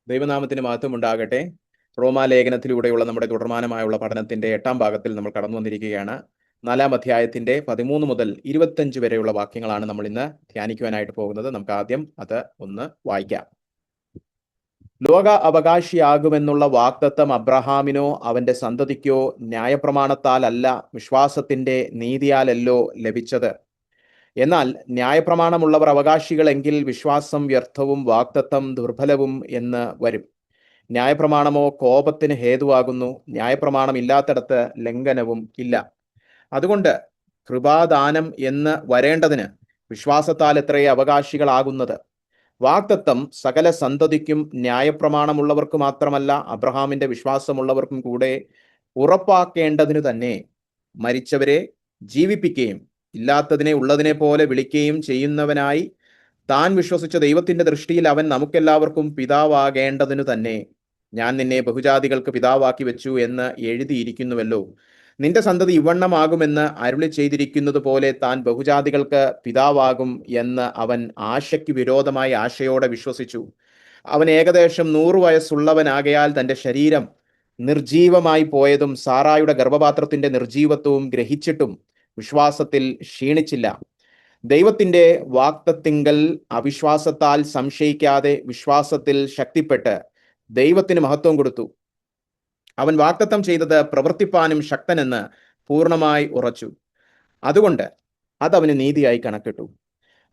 ദൈവനാമത്തിന് മഹത്വം ഉണ്ടാകട്ടെ. റോമാലേഖനത്തിലൂടെയുള്ള നമ്മുടെ തുടർമാനമായുള്ള പഠനത്തിന്റെ 8-ാം ഭാഗത്തിൽ നമ്മൾ കടന്നു വന്നിരിക്കുകയാണ്. 4-ാം അധ്യായത്തിന്റെ 13 മുതൽ 25 വരെയുള്ള വാക്യങ്ങളാണ് നമ്മൾ ഇന്ന് ധ്യാനിക്കുവാനായിട്ട് പോകുന്നത്. നമുക്ക് ആദ്യം അത് ഒന്ന് വായിക്കാം. ലോക അവകാശിയാകുമെന്നുള്ള വാഗ്ദത്തം അബ്രഹാമിനോ അവന്റെ സന്തതിക്കോ ന്യായപ്രമാണത്താലല്ല, വിശ്വാസത്തിന്റെ നീതിയാലല്ലോ ലഭിച്ചത്. എന്നാൽ ന്യായപ്രമാണമുള്ളവർ അവകാശികളെങ്കിൽ വിശ്വാസം വ്യർത്ഥവും വാഗ്ദത്തം ദുർബലവും എന്ന് വരും. ന്യായപ്രമാണമോ കോപത്തിന് ഹേതുവാകുന്നു. ന്യായപ്രമാണം ഇല്ലാത്തിടത്ത് ലംഘനവും ഇല്ല. അതുകൊണ്ട് കൃപാദാനം എന്ന് വരേണ്ടതിന് വിശ്വാസത്താൽ എത്രയേ അവകാശികളാകുന്നത്. വാഗ്ദത്തം സകല സന്തതിക്കും ന്യായപ്രമാണമുള്ളവർക്ക് മാത്രമല്ല, അബ്രഹാമിന്റെ വിശ്വാസമുള്ളവർക്കും കൂടെ ഉറപ്പാക്കേണ്ടതിനു തന്നെ മരിച്ചവരെ ജീവിപ്പിക്കുകയും ഇല്ലാത്തതിനെ ഉള്ളതിനെ പോലെ വിളിക്കുകയും ചെയ്യുന്നവനായി താൻ വിശ്വസിച്ച ദൈവത്തിന്റെ ദൃഷ്ടിയിൽ അവൻ നമുക്കെല്ലാവർക്കും പിതാവാകേണ്ടതിനു തന്നെ ഞാൻ നിന്നെ ബഹുജാതികൾക്ക് പിതാവാക്കി വെച്ചു എന്ന് എഴുതിയിരിക്കുന്നുവല്ലോ. നിന്റെ സന്തതി ഇവണ്ണമാകുമെന്ന് അരുളി ചെയ്തിരിക്കുന്നത് പോലെ താൻ ബഹുജാതികൾക്ക് പിതാവാകും എന്ന് അവൻ ആശയ്ക്ക് വിരോധമായി ആശയോടെ വിശ്വസിച്ചു. അവൻ ഏകദേശം 100 വയസ്സുള്ളവനാകയാൽ തന്റെ ശരീരം നിർജീവമായി പോയതും സാറായുടെ ഗർഭപാത്രത്തിന്റെ നിർജീവത്വവും ഗ്രഹിച്ചിട്ടും വിശ്വാസത്തിൽ ക്ഷീണിച്ചില്ല. ദൈവത്തിന്റെ വാഗ്ദത്തിങ്കൽ അവിശ്വാസത്താൽ സംശയിക്കാതെ വിശ്വാസത്തിൽ ശക്തിപ്പെട്ട് ദൈവത്തിന് മഹത്വം കൊടുത്തു. അവൻ വാഗ്ദത്തം ചെയ്തത് പ്രവർത്തിപ്പാനും ശക്തനെന്ന് പൂർണ്ണമായി ഉറച്ചു. അതുകൊണ്ട് അതവന് നീതിയായി കണക്കിട്ടു.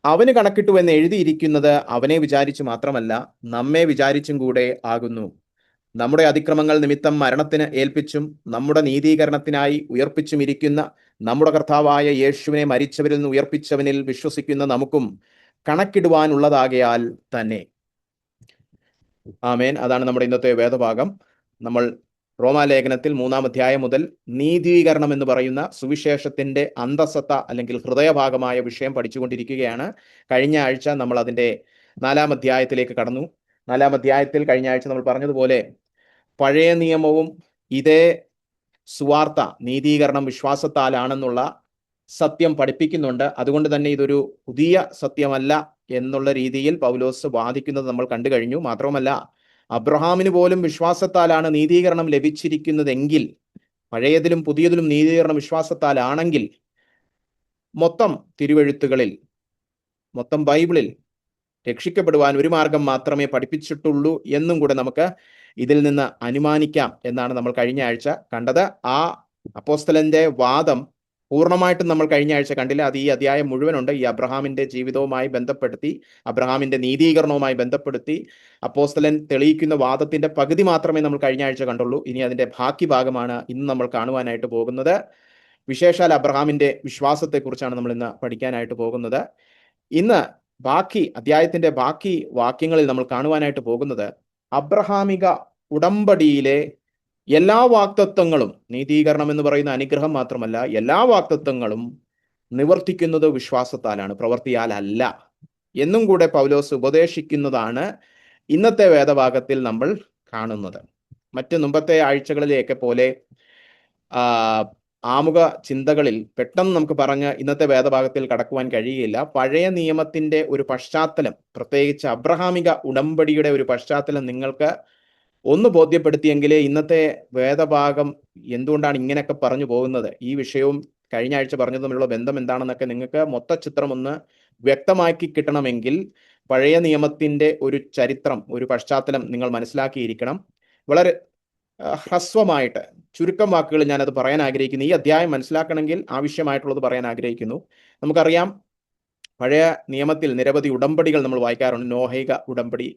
അവന് കണക്കിട്ടു എന്ന് എഴുതിയിരിക്കുന്നത് അവനെ വിചാരിച്ചു മാത്രമല്ല, നമ്മെ വിചാരിച്ചും കൂടെ ആകുന്നു. നമ്മുടെ അതിക്രമങ്ങൾ നിമിത്തം മരണത്തിന് ഏൽപ്പിച്ചും നമ്മുടെ നീതീകരണത്തിനായി ഉയർപ്പിച്ചും ഇരിക്കുന്ന നമ്മുടെ കർത്താവായ യേശുവിനെ മരിച്ചവരിൽ നിന്ന് ഉയർപ്പിച്ചവനിൽ വിശ്വസിക്കുന്ന നമുക്കും കണക്കിടുവാനുള്ളതാകയാൽ തന്നെ. ആമേൻ. അതാണ് നമ്മുടെ ഇന്നത്തെ വേദഭാഗം. നമ്മൾ റോമാലേഖനത്തിൽ 3-ാം അധ്യായം മുതൽ നീതീകരണം എന്ന് പറയുന്ന സുവിശേഷത്തിന്റെ അന്തസത്ത അല്ലെങ്കിൽ ഹൃദയഭാഗമായ വിഷയം പഠിച്ചുകൊണ്ടിരിക്കുകയാണ്. കഴിഞ്ഞ ആഴ്ച നമ്മൾ അതിന്റെ 4-ാം അധ്യായത്തിലേക്ക് കടന്നു. 4-ാം അധ്യായത്തിൽ കഴിഞ്ഞ ആഴ്ച നമ്മൾ പറഞ്ഞതുപോലെ പഴയ നിയമവും ഇതേ സുവാർത്ത നീതീകരണം വിശ്വാസത്താലാണെന്നുള്ള സത്യം പഠിപ്പിക്കുന്നുണ്ട്. അതുകൊണ്ട് തന്നെ ഇതൊരു പുതിയ സത്യമല്ല എന്നുള്ള രീതിയിൽ പൗലോസ് വാദിക്കുന്നത് നമ്മൾ കണ്ടു കഴിഞ്ഞു. മാത്രവുമല്ല, അബ്രഹാമിന് പോലും വിശ്വാസത്താലാണ് നീതീകരണം ലഭിച്ചിരിക്കുന്നതെങ്കിൽ, പഴയതിലും പുതിയതിലും നീതീകരണം വിശ്വാസത്താലാണെങ്കിൽ, മൊത്തം തിരുവെഴുത്തുകളിൽ, മൊത്തം ബൈബിളിൽ രക്ഷിക്കപ്പെടുവാൻ ഒരു മാർഗം മാത്രമേ പഠിപ്പിച്ചിട്ടുള്ളൂ എന്നും കൂടെ നമുക്ക് ഇതിൽ നിന്ന് അനുമാനിക്കാം എന്നാണ് നമ്മൾ കഴിഞ്ഞ ആഴ്ച കണ്ടത്. ആ അപ്പോസ്തലന്റെ വാദം പൂർണ്ണമായിട്ടും നമ്മൾ കഴിഞ്ഞ ആഴ്ച കണ്ടില്ല. അത് ഈ അധ്യായം മുഴുവനുണ്ട്. ഈ അബ്രഹാമിന്റെ ജീവിതവുമായി ബന്ധപ്പെടുത്തി, അബ്രഹാമിന്റെ നീതീകരണവുമായി ബന്ധപ്പെടുത്തി അപ്പോസ്തലൻ തെളിയിക്കുന്ന വാദത്തിന്റെ പകുതി മാത്രമേ നമ്മൾ കഴിഞ്ഞ ആഴ്ച കണ്ടുള്ളൂ. ഇനി അതിന്റെ ബാക്കി ഭാഗമാണ് ഇന്ന് നമ്മൾ കാണുവാനായിട്ട് പോകുന്നത്. വിശേഷാൽ അബ്രഹാമിന്റെ വിശ്വാസത്തെക്കുറിച്ചാണ് നമ്മൾ ഇന്ന് പഠിക്കാനായിട്ട് പോകുന്നത്. ഇന്ന് അധ്യായത്തിന്റെ ബാക്കി വാക്യങ്ങളിൽ നമ്മൾ കാണുവാനായിട്ട് പോകുന്നത് അബ്രഹാമിക ഉടമ്പടിയിലെ എല്ലാ വാഗ്ദത്തങ്ങളും, നീതീകരണം എന്ന് പറയുന്ന അനുഗ്രഹം മാത്രമല്ല, എല്ലാ വാഗ്ദത്തങ്ങളും നിവർത്തിക്കുന്നത് വിശ്വാസത്താലാണ്, പ്രവൃത്തിയാലല്ല എന്നും കൂടെ പൗലോസ് ഉപദേശിക്കുന്നതാണ് ഇന്നത്തെ വേദഭാഗത്തിൽ നമ്മൾ കാണുന്നത്. മറ്റ് മുമ്പത്തെ ആഴ്ചകളിലെയൊക്കെ പോലെ ആമുഖ ചിന്തകളിൽ പെട്ടെന്ന് നമുക്ക് പറഞ്ഞ് ഇന്നത്തെ വേദഭാഗത്തിൽ കടക്കുവാൻ കഴിയുകയില്ല. പഴയ നിയമത്തിന്റെ ഒരു പശ്ചാത്തലം, പ്രത്യേകിച്ച് അബ്രഹാമിക ഉടമ്പടിയുടെ ഒരു പശ്ചാത്തലം നിങ്ങൾക്ക് ഒന്ന് ബോധ്യപ്പെടുത്തിയെങ്കിലേ ഇന്നത്തെ വേദഭാഗം എന്തുകൊണ്ടാണ് ഇങ്ങനെയൊക്കെ പറഞ്ഞു പോകുന്നത്, ഈ വിഷയവും കഴിഞ്ഞ ആഴ്ച പറഞ്ഞത് തമ്മിലുള്ള ബന്ധം എന്താണെന്നൊക്കെ നിങ്ങൾക്ക് മൊത്തചിത്രം ഒന്ന് വ്യക്തമാക്കി കിട്ടണമെങ്കിൽ പഴയ നിയമത്തിന്റെ ഒരു ചരിത്രം, ഒരു പശ്ചാത്തലം നിങ്ങൾ മനസ്സിലാക്കിയിരിക്കണം. വളരെ ഹ്രസ്വമായിട്ട് ചുരുക്കം വാക്കുകൾ ഞാനത് പറയാൻ ആഗ്രഹിക്കുന്നു. ഈ അധ്യായം മനസ്സിലാക്കണമെങ്കിൽ ആവശ്യമായിട്ടുള്ളത് പറയാൻ ആഗ്രഹിക്കുന്നു. നമുക്കറിയാം, പഴയ നിയമത്തിൽ നിരവധി ഉടമ്പടികൾ നമ്മൾ വായിക്കാറുണ്ട്. നോഹൈക ഉടമ്പടി,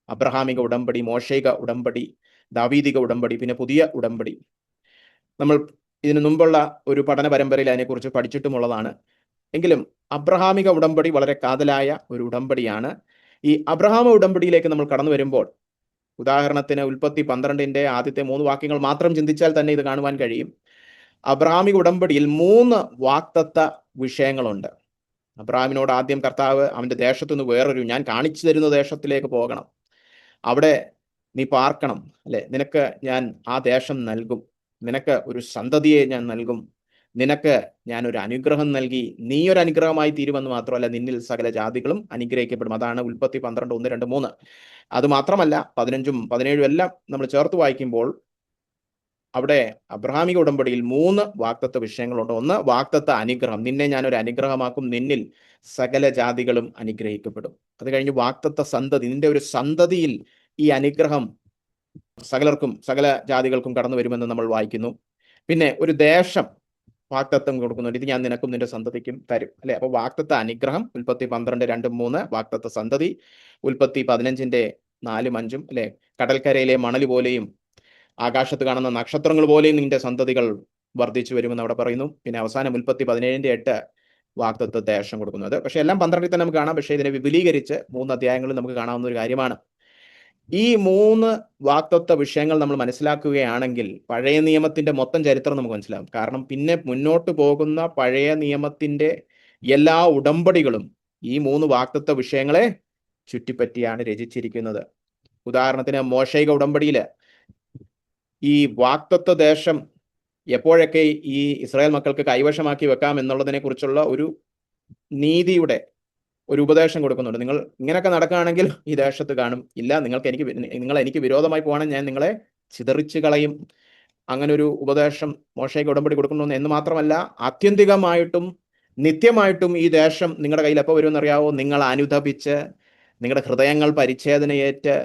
അബ്രഹാമിക ഉടമ്പടി, മോശൈക ഉടമ്പടി, ദാവീദിക ഉടമ്പടി, പിന്നെ പുതിയ ഉടമ്പടി. നമ്മൾ ഇതിനു മുമ്പുള്ള ഒരു പഠന പരമ്പരയിൽ അതിനെക്കുറിച്ച് പഠിച്ചിട്ടുമുള്ളതാണ്. എങ്കിലും അബ്രഹാമിക ഉടമ്പടി വളരെ കാതലായ ഒരു ഉടമ്പടിയാണ്. ഈ അബ്രഹാമ ഉടമ്പടിയിലേക്ക് നമ്മൾ കടന്നു വരുമ്പോൾ, ഉദാഹരണത്തിന് ഉൽപ്പത്തി 12-ന്റെ ആദ്യത്തെ 3 വാക്യങ്ങൾ മാത്രം ചിന്തിച്ചാൽ തന്നെ ഇത് കാണുവാൻ കഴിയും. അബ്രഹാമിക ഉടമ്പടിയിൽ 3 വാഗ്ദത്ത വിഷയങ്ങളുണ്ട്. അബ്രഹാമിനോട് ആദ്യം കർത്താവ് അവന്റെ ദേശത്തുനിന്ന് വേറൊരു, ഞാൻ കാണിച്ചു തരുന്ന ദേശത്തിലേക്ക് പോകണം, അവിടെ നീ പാർക്കണം, അല്ലെ, നിനക്ക് ഞാൻ ആ ദേശം നൽകും, നിനക്ക് ഒരു സന്തതിയെ ഞാൻ നൽകും, നിനക്ക് ഞാനൊരു അനുഗ്രഹം നൽകി, നീ ഒരു അനുഗ്രഹമായി തീരുമെന്ന് മാത്രമല്ല, നിന്നിൽ സകല ജാതികളും അനുഗ്രഹിക്കപ്പെടും. അതാണ് ഉൽപ്പത്തി 12, 1, 2, 3. അത് മാത്രമല്ല 15ഉം 17ഉം എല്ലാം നമ്മൾ ചേർത്ത് വായിക്കുമ്പോൾ അവിടെ അബ്രഹാമിക ഉടമ്പടിയിൽ 3 വാഗ്ദത്ത വിഷയങ്ങളുണ്ട്. ഒന്ന്, വാഗ്ദത്ത അനുഗ്രഹം, നിന്നെ ഞാനൊരു അനുഗ്രഹമാക്കും, നിന്നിൽ സകല ജാതികളും അനുഗ്രഹിക്കപ്പെടും. അത് കഴിഞ്ഞ് വാഗ്ദത്ത സന്തതി, നിന്റെ ഒരു സന്തതിയിൽ ഈ അനുഗ്രഹം സകലർക്കും സകല ജാതികൾക്കും കടന്നു വരുമെന്ന് നമ്മൾ വായിക്കുന്നു. പിന്നെ ഒരു ദേശം വാഗ്ദത്തം കൊടുക്കുന്നുണ്ട്, ഇത് ഞാൻ നിനക്കും നിന്റെ സന്തതിക്കും തരും, അല്ലെ? അപ്പൊ വാഗ്ദത്ത അനുഗ്രഹം ഉൽപ്പത്തി 12, 2, 3, വാഗ്ദത്ത സന്തതി ഉൽപ്പത്തി 15, 4, 5, അല്ലെ? കടൽക്കരയിലെ മണൽ പോലെയും ആകാശത്ത് കാണുന്ന നക്ഷത്രങ്ങൾ പോലെയും നിന്റെ സന്തതികൾ വർദ്ധിച്ചു വരുമെന്ന് അവിടെ പറയുന്നു. പിന്നെ അവസാനം ഉൽപ്പത്തി 17, 8 വാഗ്ദത്ത ദേശം കൊടുക്കുന്നത്. പക്ഷെ എല്ലാം 12 തന്നെ നമുക്ക് കാണാം. പക്ഷേ ഇതിനെ വിപുലീകരിച്ച് 3 അധ്യായങ്ങളിൽ നമുക്ക് കാണാവുന്ന ഒരു കാര്യമാണ്. ഈ 3 വാഗ്ദത്ത വിഷയങ്ങൾ നമ്മൾ മനസ്സിലാക്കുകയാണെങ്കിൽ പഴയ നിയമത്തിന്റെ മൊത്തം ചരിത്രം നമുക്ക് മനസ്സിലാകും. കാരണം പിന്നെ മുന്നോട്ട് പോകുന്ന പഴയ നിയമത്തിന്റെ എല്ലാ ഉടമ്പടികളും ഈ 3 വാഗ്ദത്ത വിഷയങ്ങളെ ചുറ്റിപ്പറ്റിയാണ് രചിച്ചിരിക്കുന്നത്. ഉദാഹരണത്തിന് മോശൈക ഉടമ്പടിയില് ഈ വാഗ്ദത്ത ദേശം എപ്പോഴൊക്കെ ഈ ഇസ്രായേൽ മക്കൾക്ക് കൈവശമാക്കി വെക്കാം എന്നുള്ളതിനെ കുറിച്ചുള്ള ഒരു നീതിയുടെ ഒരു ഉപദേശം കൊടുക്കുന്നുണ്ട്. നിങ്ങൾ ഇങ്ങനെയൊക്കെ നടക്കുകയാണെങ്കിൽ ഈ ദേശത്ത് കാണും, ഇല്ല നിങ്ങൾ എനിക്ക് വിരോധമായി പോകണം, ഞാൻ നിങ്ങളെ ചിതറിച്ച് കളയും. അങ്ങനെ ഒരു ഉപദേശം മോശയ്ക്ക് ഉടമ്പടി കൊടുക്കുന്നു. എന്ന് മാത്രമല്ല, ആത്യന്തികമായിട്ടും നിത്യമായിട്ടും ഈ ദേശം നിങ്ങളുടെ കയ്യിൽ എപ്പോൾ വരുമെന്ന് അറിയാവോ? നിങ്ങൾ അനുതപിച്ച് നിങ്ങളുടെ ഹൃദയങ്ങൾ പരിച്ഛേദനയേറ്റ്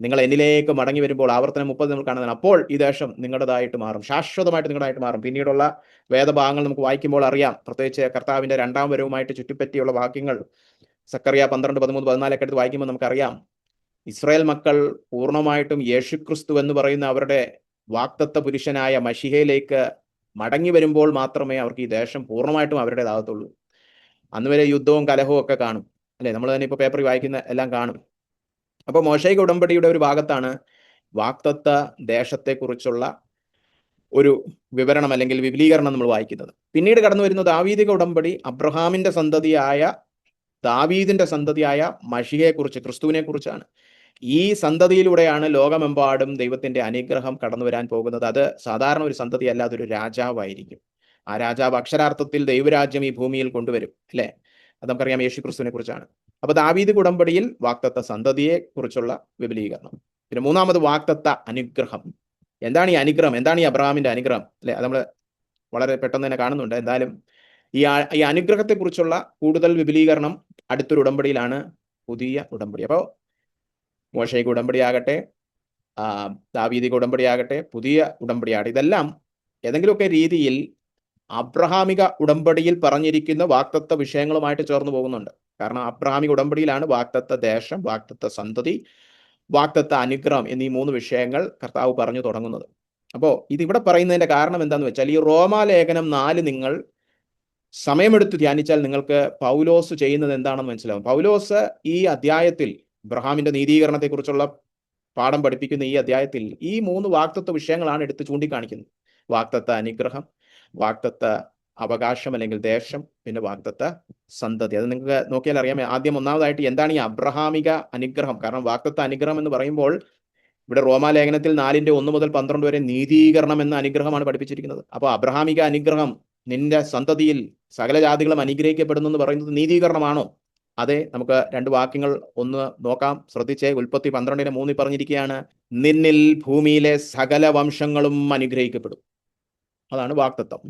നിങ്ങൾ എന്നിലേക്ക് മടങ്ങി വരുമ്പോൾ, ആവർത്തനം 30 നമ്മൾ കാണുന്നതാണ്. അപ്പോൾ ഈ ദേശം നിങ്ങളുടേതായിട്ട് മാറും, ശാശ്വതമായിട്ട് നിങ്ങളുടേതായിട്ട് മാറും. പിന്നീടുള്ള വേദഭാഗങ്ങൾ നമുക്ക് വായിക്കുമ്പോൾ അറിയാം, പ്രത്യേകിച്ച് കർത്താവിന്റെ 2ാം വരവുമായിട്ട് ചുറ്റിപ്പറ്റിയുള്ള വാക്യങ്ങൾ സക്കറിയ 12, 13, 14 എടുത്ത് വായിക്കുമ്പോൾ നമുക്കറിയാം, ഇസ്രായേൽ മക്കൾ പൂർണ്ണമായിട്ടും യേശുക്രിസ്തു എന്ന് പറയുന്ന അവരുടെ വാഗ്ദത്ത പുരുഷനായ മശിഹയിലേക്ക് മടങ്ങി വരുമ്പോൾ മാത്രമേ അവർക്ക് ഈ ദേശം പൂർണ്ണമായിട്ടും അവരുടേതാകത്തുള്ളൂ. അന്ന് വരെ യുദ്ധവും കലഹവും ഒക്കെ കാണും, അല്ലെ? നമ്മൾ തന്നെ ഇപ്പോൾ പേപ്പറിൽ വായിക്കുന്ന എല്ലാം കാണും. അപ്പോൾ മോശൈക ഉടമ്പടിയുടെ ഒരു ഭാഗത്താണ് വാഗ്ദത്ത ദേശത്തെക്കുറിച്ചുള്ള ഒരു വിവരണം അല്ലെങ്കിൽ വിപുലീകരണം നമ്മൾ വായിക്കുന്നത്. പിന്നീട് കടന്നു വരുന്ന ദാവീദിക ഉടമ്പടി അബ്രഹാമിന്റെ സന്തതിയായ ദാവീദിന്റെ സന്തതിയായ മശിഹയെക്കുറിച്ച്, ക്രിസ്തുവിനെ കുറിച്ചാണ്. ഈ സന്തതിയിലൂടെയാണ് ലോകമെമ്പാടും ദൈവത്തിന്റെ അനുഗ്രഹം കടന്നു വരാൻ പോകുന്നത്. അത് സാധാരണ ഒരു സന്തതിയല്ല, അതൊരു രാജാവായിരിക്കും. ആ രാജാവ് അക്ഷരാർത്ഥത്തിൽ ദൈവരാജ്യം ഈ ഭൂമിയിൽ കൊണ്ടുവരും, അല്ലെ? അത് നമുക്കറിയാം, യേശു ക്രിസ്തുവിനെ കുറിച്ചാണ്. അപ്പൊ ദാവീദ് ഉടമ്പടിയിൽ വാഗ്ദത്ത സന്തതിയെ കുറിച്ചുള്ള വിപുലീകരണം. പിന്നെ 3ാമത് വാഗ്ദത്ത അനുഗ്രഹം. എന്താണ് ഈ അനുഗ്രഹം? എന്താണ് ഈ അബ്രഹാമിന്റെ അനുഗ്രഹം, അല്ലെ? അത് നമ്മൾ വളരെ പെട്ടെന്ന് തന്നെ കാണുന്നുണ്ട്. എന്തായാലും ഈ അനുഗ്രഹത്തെക്കുറിച്ചുള്ള കൂടുതൽ വിപുലീകരണം അടുത്തൊരു ഉടമ്പടിയിലാണ്, പുതിയ ഉടമ്പടി. അപ്പോൾ മോശൈക ഉടമ്പടിയാകട്ടെ, ദാവീദിക ഉടമ്പടിയാകട്ടെ, പുതിയ ഉടമ്പടിയാകട്ടെ, ഇതെല്ലാം ഏതെങ്കിലുമൊക്കെ രീതിയിൽ അബ്രഹാമിക ഉടമ്പടിയിൽ പറഞ്ഞിരിക്കുന്ന വാഗ്ദത്ത വിഷയങ്ങളുമായിട്ട് ചേർന്ന് പോകുന്നുണ്ട്. കാരണം അബ്രഹാമിക ഉടമ്പടിയിലാണ് വാഗ്ദത്ത ദേശം, വാഗ്ദത്ത സന്തതി, വാഗ്ദത്ത അനുഗ്രഹം എന്നീ 3 വിഷയങ്ങൾ കർത്താവ് പറഞ്ഞു തുടങ്ങുന്നത്. അപ്പോൾ ഇതിവിടെ പറയുന്നതിന്റെ കാരണം എന്താണെന്ന് വെച്ചാൽ, ഈ റോമാലേഖനം 4 നിങ്ങൾ സമയമെടുത്ത് ധ്യാനിച്ചാൽ നിങ്ങൾക്ക് പൗലോസ് ചെയ്യുന്നത് എന്താണെന്ന് മനസ്സിലാവും. പൗലോസ് ഈ അധ്യായത്തിൽ അബ്രഹാമിന്റെ നീതീകരണത്തെക്കുറിച്ചുള്ള പാഠം പഠിപ്പിക്കുന്ന ഈ അധ്യായത്തിൽ ഈ 3 വാഗ്ദത്ത വിഷയങ്ങളാണ് എടുത്ത് ചൂണ്ടിക്കാണിക്കുന്നത്. വാഗ്ദത്ത അനുഗ്രഹം, വാഗ്ദത്ത അവകാശം അല്ലെങ്കിൽ ദേശം, പിന്നെ വാഗ്ദത്ത സന്തതി. അത് നിങ്ങൾക്ക് നോക്കിയാൽ അറിയാം. ആദ്യം ഒന്നാമതായിട്ട് എന്താണ് ഈ അബ്രഹാമിക അനുഗ്രഹം? കാരണം വാഗ്ദത്ത അനുഗ്രഹം എന്ന് പറയുമ്പോൾ ഇവിടെ റോമാലേഖനത്തിൽ 4ന്റെ 1 മുതൽ 12 വരെ നീതീകരണം എന്ന അനുഗ്രഹമാണ് പഠിപ്പിച്ചിരിക്കുന്നത്. അപ്പോൾ അബ്രഹാമിക അനുഗ്രഹം, നിന്റെ സന്തതിയിൽ സകല ജാതികളും അനുഗ്രഹിക്കപ്പെടുന്നു എന്ന് പറയുന്നത് നീതീകരണമാണോ? അതെ. നമുക്ക് 2 വാക്യങ്ങൾ ഒന്ന് നോക്കാം, ശ്രദ്ധിച്ചേ. ഉൽപ്പത്തി 12:3 പറഞ്ഞിരിക്കുകയാണ്, നിന്നിൽ ഭൂമിയിലെ സകല വംശങ്ങളും അനുഗ്രഹിക്കപ്പെടും. അതാണ് വാഗ്ദത്തം,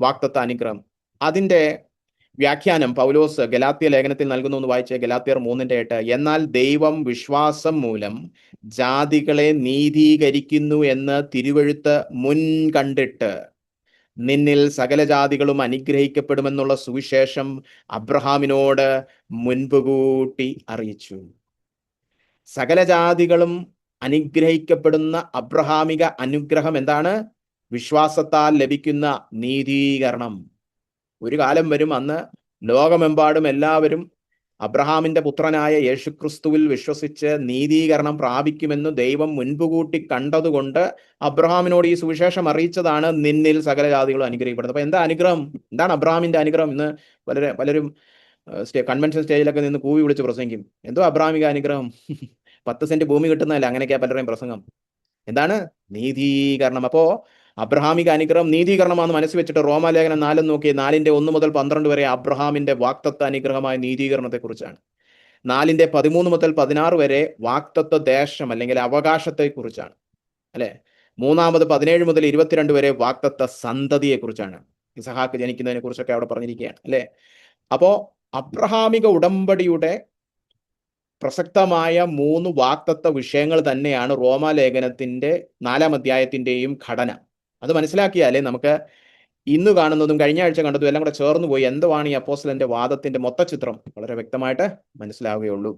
വാഗ്ദത്ത അനുഗ്രഹം. അതിന്റെ വ്യാഖ്യാനം പൗലോസ് ഗലാത്യ ലേഖനത്തിൽ നൽകുന്നു എന്ന് വായിച്ച്, ഗലാത്യർ 3:8. എന്നാൽ ദൈവം വിശ്വാസം മൂലം ജാതികളെ നീതീകരിക്കുന്നു എന്ന് തിരുവെഴുത്ത് മുൻ കണ്ടിട്ട് നിന്നിൽ സകല ജാതികളും അനുഗ്രഹിക്കപ്പെടുമെന്നുള്ള സുവിശേഷം അബ്രഹാമിനോട് മുൻപ് കൂട്ടി അറിയിച്ചു. സകല ജാതികളും അനുഗ്രഹിക്കപ്പെടുന്ന അബ്രഹാമിക അനുഗ്രഹം എന്താണ്? വിശ്വാസത്താൽ ലഭിക്കുന്ന നീതീകരണം. ഒരു കാലം വരും, അന്ന് ലോകമെമ്പാടും എല്ലാവരും അബ്രഹാമിന്റെ പുത്രനായ യേശുക്രിസ്തുവിൽ വിശ്വസിച്ച് നീതീകരണം പ്രാപിക്കുമെന്ന് ദൈവം മുൻപുകൂട്ടി കണ്ടതുകൊണ്ട് അബ്രഹാമിനോട് ഈ സുവിശേഷം അറിയിച്ചതാണ്, നിന്നിൽ സകല ജാതികളും അനുഗ്രഹിക്കപ്പെടുന്നത്. അപ്പൊ എന്താ അനുഗ്രഹം? എന്താണ് അബ്രഹാമിന്റെ അനുഗ്രഹം? ഇന്ന് പലരും കൺവെൻഷൻ സ്റ്റേജിലൊക്കെ നിന്ന് കൂവി വിളിച്ച് പ്രസംഗിക്കും, എന്തോ അബ്രഹാമിക അനുഗ്രഹം, 10 സെന്റ് ഭൂമി കിട്ടുന്നതല്ല, അങ്ങനെയൊക്കെയാ പലരുടെയും പ്രസംഗം. എന്താണ്? നീതീകരണം. അപ്പോ അബ്രഹാമിക അനുഗ്രഹം നീതീകരണമാണെന്ന് മനസ്സിൽ വെച്ചിട്ട് റോമാലേഖനം 4 നോക്കി 4:1 മുതൽ 12 വരെ അബ്രഹാമിന്റെ വാക്തത്വ അനുഗ്രഹമായ നീതീകരണത്തെക്കുറിച്ചാണ്. 4:13 മുതൽ 16 വരെ വാക്തത്വ ദേശം അല്ലെങ്കിൽ അവകാശത്തെക്കുറിച്ചാണ്, അല്ലെ? 3 17 മുതൽ 22 വരെ വാക്തത്വ സന്തതിയെക്കുറിച്ചാണ്. ഇസഹാക്ക് ജനിക്കുന്നതിനെ കുറിച്ചൊക്കെ അവിടെ പറഞ്ഞിരിക്കുകയാണ്, അല്ലെ? അപ്പോ അബ്രഹാമിക ഉടമ്പടിയുടെ പ്രസക്തമായ 3 വാക്തത്വ വിഷയങ്ങൾ തന്നെയാണ് റോമാലേഖനത്തിന്റെ 4 അധ്യായത്തിന്റെയും ഘടന. അത് മനസ്സിലാക്കിയാലേ നമുക്ക് ഇന്ന് കാണുന്നതും കഴിഞ്ഞ ആഴ്ച കണ്ടതും എല്ലാം കൂടെ ചേർന്ന് പോയി എന്തുവാണ് ഈ അപ്പോസ്തലന്റെ വാദത്തിന്റെ മൊത്തചിത്രം വളരെ വ്യക്തമായിട്ട് മനസ്സിലാവുകയുള്ളൂ.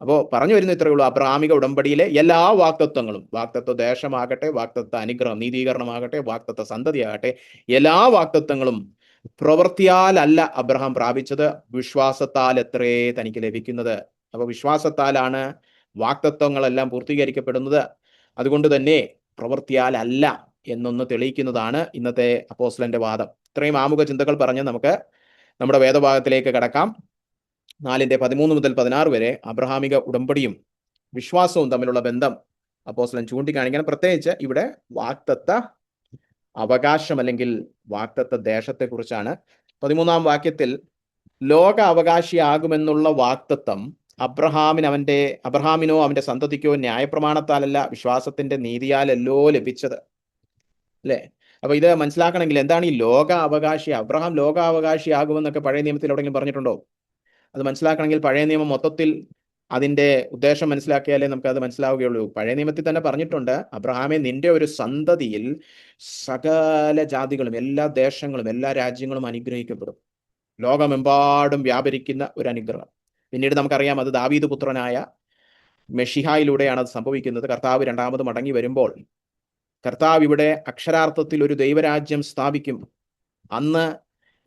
അപ്പോൾ പറഞ്ഞു വരുന്ന ഇത്രയേ ഉള്ളൂ. അബ്രഹാമിക ഉടമ്പടിയിലെ എല്ലാ വാക്തത്വങ്ങളും, വാക്തത്വ ദേശമാകട്ടെ, വാക്തത്വ അനുഗ്രഹം നീതീകരണമാകട്ടെ, വാക്തത്വ സന്തതിയാകട്ടെ, എല്ലാ വാക്തത്വങ്ങളും പ്രവൃത്തിയാലല്ല അബ്രഹാം പ്രാപിച്ചത്, വിശ്വാസത്താൽ എത്രേ തനിക്ക് ലഭിക്കുന്നത്. അപ്പൊ വിശ്വാസത്താലാണ് വാക്തത്വങ്ങളെല്ലാം പൂർത്തീകരിക്കപ്പെടുന്നത്. അതുകൊണ്ട് തന്നെ പ്രവൃത്തിയാലല്ല എന്നൊന്ന് തെളിയിക്കുന്നതാണ് ഇന്നത്തെ അപ്പോസ്തലന്റെ വാദം. ഇത്രയും ആമുഖ ചിന്തകൾ പറഞ്ഞ് നമുക്ക് നമ്മുടെ വേദഭാഗത്തിലേക്ക് കടക്കാം. 4:13 മുതൽ 16 വരെ അബ്രഹാമിക ഉടമ്പടിയും വിശ്വാസവും തമ്മിലുള്ള ബന്ധം അപ്പോസ്തലൻ ചൂണ്ടിക്കാണിക്കണം. പ്രത്യേകിച്ച് ഇവിടെ വാക്തത്വ അവകാശം അല്ലെങ്കിൽ വാക്തത്വ ദേശത്തെക്കുറിച്ചാണ്. 13-ാം വാക്യത്തിൽ ലോക അവകാശിയാകുമെന്നുള്ള വാക്തത്വം അബ്രഹാമിനോ അവന്റെ സന്തതിക്കോ ന്യായപ്രമാണത്താലല്ല വിശ്വാസത്തിന്റെ നീതിയാലല്ലോ ലഭിച്ചത്, അല്ലെ? അപ്പൊ ഇത് മനസ്സിലാക്കണമെങ്കിൽ എന്താണ് ഈ ലോക അവകാശി? അബ്രഹാം ലോകാവകാശിയാകുമെന്നൊക്കെ പഴയ നിയമത്തിൽ എവിടെയെങ്കിലും പറഞ്ഞിട്ടുണ്ടോ? അത് മനസ്സിലാക്കണമെങ്കിൽ പഴയ നിയമം മൊത്തത്തിൽ അതിന്റെ ഉദ്ദേശം മനസ്സിലാക്കിയാലേ നമുക്ക് അത് മനസ്സിലാവുകയുള്ളൂ. പഴയ നിയമത്തിൽ തന്നെ പറഞ്ഞിട്ടുണ്ട്, അബ്രഹാമെ നിന്റെ ഒരു സന്തതിയിൽ സകല ജാതികളും എല്ലാ ദേശങ്ങളും എല്ലാ രാജ്യങ്ങളും അനുഗ്രഹിക്കപ്പെടും. ലോകമെമ്പാടും വ്യാപരിക്കുന്ന ഒരു അനുഗ്രഹം. പിന്നീട് നമുക്കറിയാം അത് ദാവീദ് പുത്രനായ മെഷിഹായിലൂടെയാണ് അത് സംഭവിക്കുന്നത്. കർത്താവ് രണ്ടാമത് മടങ്ങി വരുമ്പോൾ കർത്താവ് ഇവിടെ അക്ഷരാർത്ഥത്തിൽ ഒരു ദൈവരാജ്യം സ്ഥാപിക്കും. അന്ന്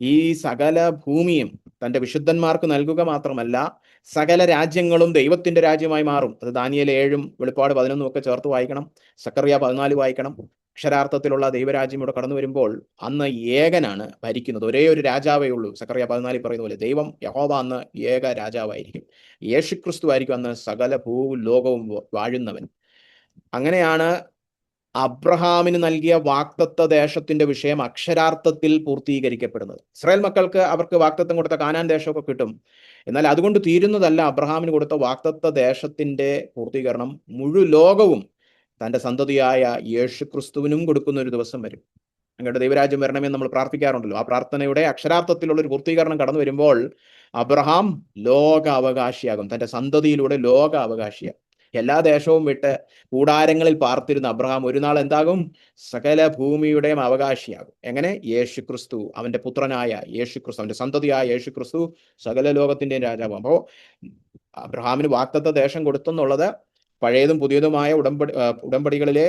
ഈ സകല ഭൂമിയും തന്റെ വിശുദ്ധന്മാർക്ക് നൽകുക മാത്രമല്ല, സകല രാജ്യങ്ങളും ദൈവത്തിന്റെ രാജ്യമായി മാറും. അത് ദാനിയേൽ 7 വെളിപ്പാട് 11 ഒക്കെ ചേർത്ത് വായിക്കണം, സക്കറിയ 14 വായിക്കണം. അക്ഷരാർത്ഥത്തിലുള്ള ദൈവരാജ്യം ഇവിടെ കടന്നു വരുമ്പോൾ അന്ന് ഏകനാണ് ഭരിക്കുന്നത്, ഒരേ ഒരു രാജാവേ ഉള്ളൂ. സക്കറിയ 14 പറയുന്ന പോലെ ദൈവം യഹോവ അന്ന് ഏക രാജാവായിരിക്കും. യേശുക്രിസ്തു ആയിരിക്കും അന്ന് സകല ഭൂലോകവും വാഴുന്നവൻ. അങ്ങനെയാണ് അബ്രഹാമിന് നൽകിയ വാക്തത്വ ദേശത്തിന്റെ വിഷയം അക്ഷരാർത്ഥത്തിൽ പൂർത്തീകരിക്കപ്പെടുന്നത്. ഇസ്രായേൽ മക്കൾക്ക് അവർക്ക് വാക്തത്വം കൊടുത്ത കാനാൻ ദേശമൊക്കെ കിട്ടും. എന്നാൽ അതുകൊണ്ട് തീരുന്നതല്ല അബ്രഹാമിന് കൊടുത്ത വാക്തത്വ ദേശത്തിന്റെ പൂർത്തീകരണം. മുഴു ലോകവും തന്റെ സന്തതിയായ യേശുക്രിസ്തുവിനും കൊടുക്കുന്ന ഒരു ദിവസം വരും. അങ്ങയുടെ ദൈവരാജ്യം വരണമെന്ന് നമ്മൾ പ്രാർത്ഥിക്കാറുണ്ടല്ലോ. ആ പ്രാർത്ഥനയുടെ അക്ഷരാർത്ഥത്തിലുള്ള ഒരു പൂർത്തീകരണം കടന്നു വരുമ്പോൾ അബ്രഹാം ലോക അവകാശിയാകും, തന്റെ സന്തതിയിലൂടെ ലോക അവകാശിയാകും. എല്ലാ ദേശവും വിട്ട് കൂടാരങ്ങളിൽ പാർത്തിരുന്ന അബ്രഹാം ഒരു നാൾ എന്താകും? സകല ഭൂമിയുടെയും അവകാശിയാകും. എങ്ങനെ? യേശുക്രിസ്തു, അവന്റെ പുത്രനായ യേശുക്രിസ്തു, അവന്റെ സന്തതിയായ യേശുക്രിസ്തു സകല ലോകത്തിന്റെയും രാജാവ്. അപ്പോൾ അബ്രഹാമിന് വാക്തത്വ ദേശം കൊടുത്തെന്നുള്ളത് പഴയതും പുതിയതുമായ ഉടമ്പടികളിലെ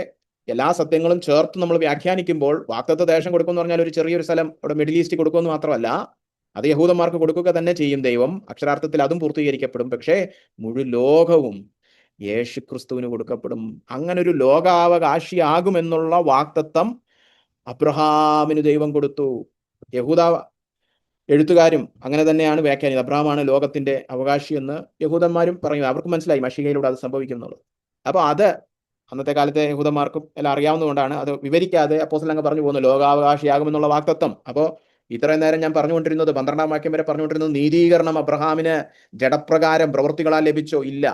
എല്ലാ സത്യങ്ങളും ചേർത്ത് നമ്മൾ വ്യാഖ്യാനിക്കുമ്പോൾ വാക്തത്വ ദേശം കൊടുക്കുമെന്ന് പറഞ്ഞാൽ ഒരു ചെറിയൊരു സ്ഥലം അവിടെ മിഡിൽ ഈസ്റ്റ് കൊടുക്കുമെന്ന് മാത്രമല്ല, അത് യഹൂദന്മാർക്ക് കൊടുക്കുക തന്നെ ചെയ്യും ദൈവം. അക്ഷരാർത്ഥത്തിൽ അതും പൂർത്തീകരിക്കപ്പെടും. പക്ഷേ മുഴു ലോകവും യേശുക്രിസ്തുവിന് കൊടുക്കപ്പെടും. അങ്ങനെ ഒരു ലോകാവകാശിയാകുമെന്നുള്ള വാക്തത്വം അബ്രഹാമിന് ദൈവം കൊടുത്തു. യഹൂദ എഴുത്തുകാരും അങ്ങനെ തന്നെയാണ് വ്യാഖ്യാനിക്കുന്നത്. അബ്രഹാമാണ് ലോകത്തിന്റെ അവകാശി എന്ന് യഹൂദന്മാരും പറയും. അവർക്ക് മനസ്സിലായി മശീഹയിലൂടെ അത് സംഭവിക്കുന്നുള്ളത്. അപ്പൊ അത് അന്നത്തെ കാലത്തെ യഹൂദന്മാർക്കും എല്ലാം അറിയാവുന്നതുകൊണ്ടാണ് അത് വിവരിക്കാതെ അപ്പോസ്തലൻ അങ്ങ് പറഞ്ഞു പോകുന്നു, ലോകാവകാശിയാകുമെന്നുള്ള വാക്തത്വം. അപ്പോൾ ഇത്രയും നേരം ഞാൻ പറഞ്ഞുകൊണ്ടിരുന്നത് 12-ാം വാക്യം വരെ പറഞ്ഞുകൊണ്ടിരുന്നത് നീതീകരണം അബ്രഹാമിന് ജഡപ്രകാരം പ്രവൃത്തികളാൽ ലഭിച്ചോ? ഇല്ല.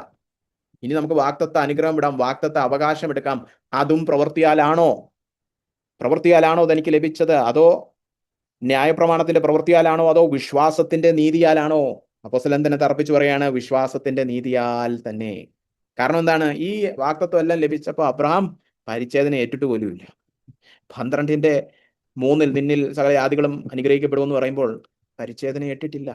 ഇനി നമുക്ക് വാക്തത്വ അനുഗ്രഹം വിടാം, വാക്തത്വ അവകാശം എടുക്കാം. അതും പ്രവൃത്തിയാലാണോ തനിക്ക് ലഭിച്ചത്? അതോ ന്യായപ്രമാണത്തിന്റെ പ്രവൃത്തിയാലാണോ? അതോ വിശ്വാസത്തിന്റെ നീതിയാലാണോ? അപ്പോസ്തലൻ തന്നെ തർപ്പിച്ചു പറയാണ്, വിശ്വാസത്തിന്റെ നീതിയാൽ തന്നെ. കാരണം എന്താണ്? ഈ വാക്തത്വം എല്ലാം ലഭിച്ചപ്പോൾ അബ്രഹാം പരിച്ഛേദന ഏറ്റിട്ട് പോലുമില്ല. 12:3 നിന്നിൽ സകല ജാതികളും അനുഗ്രഹിക്കപ്പെടുമെന്ന് പറയുമ്പോൾ പരിച്ഛേദന ഏറ്റിട്ടില്ല,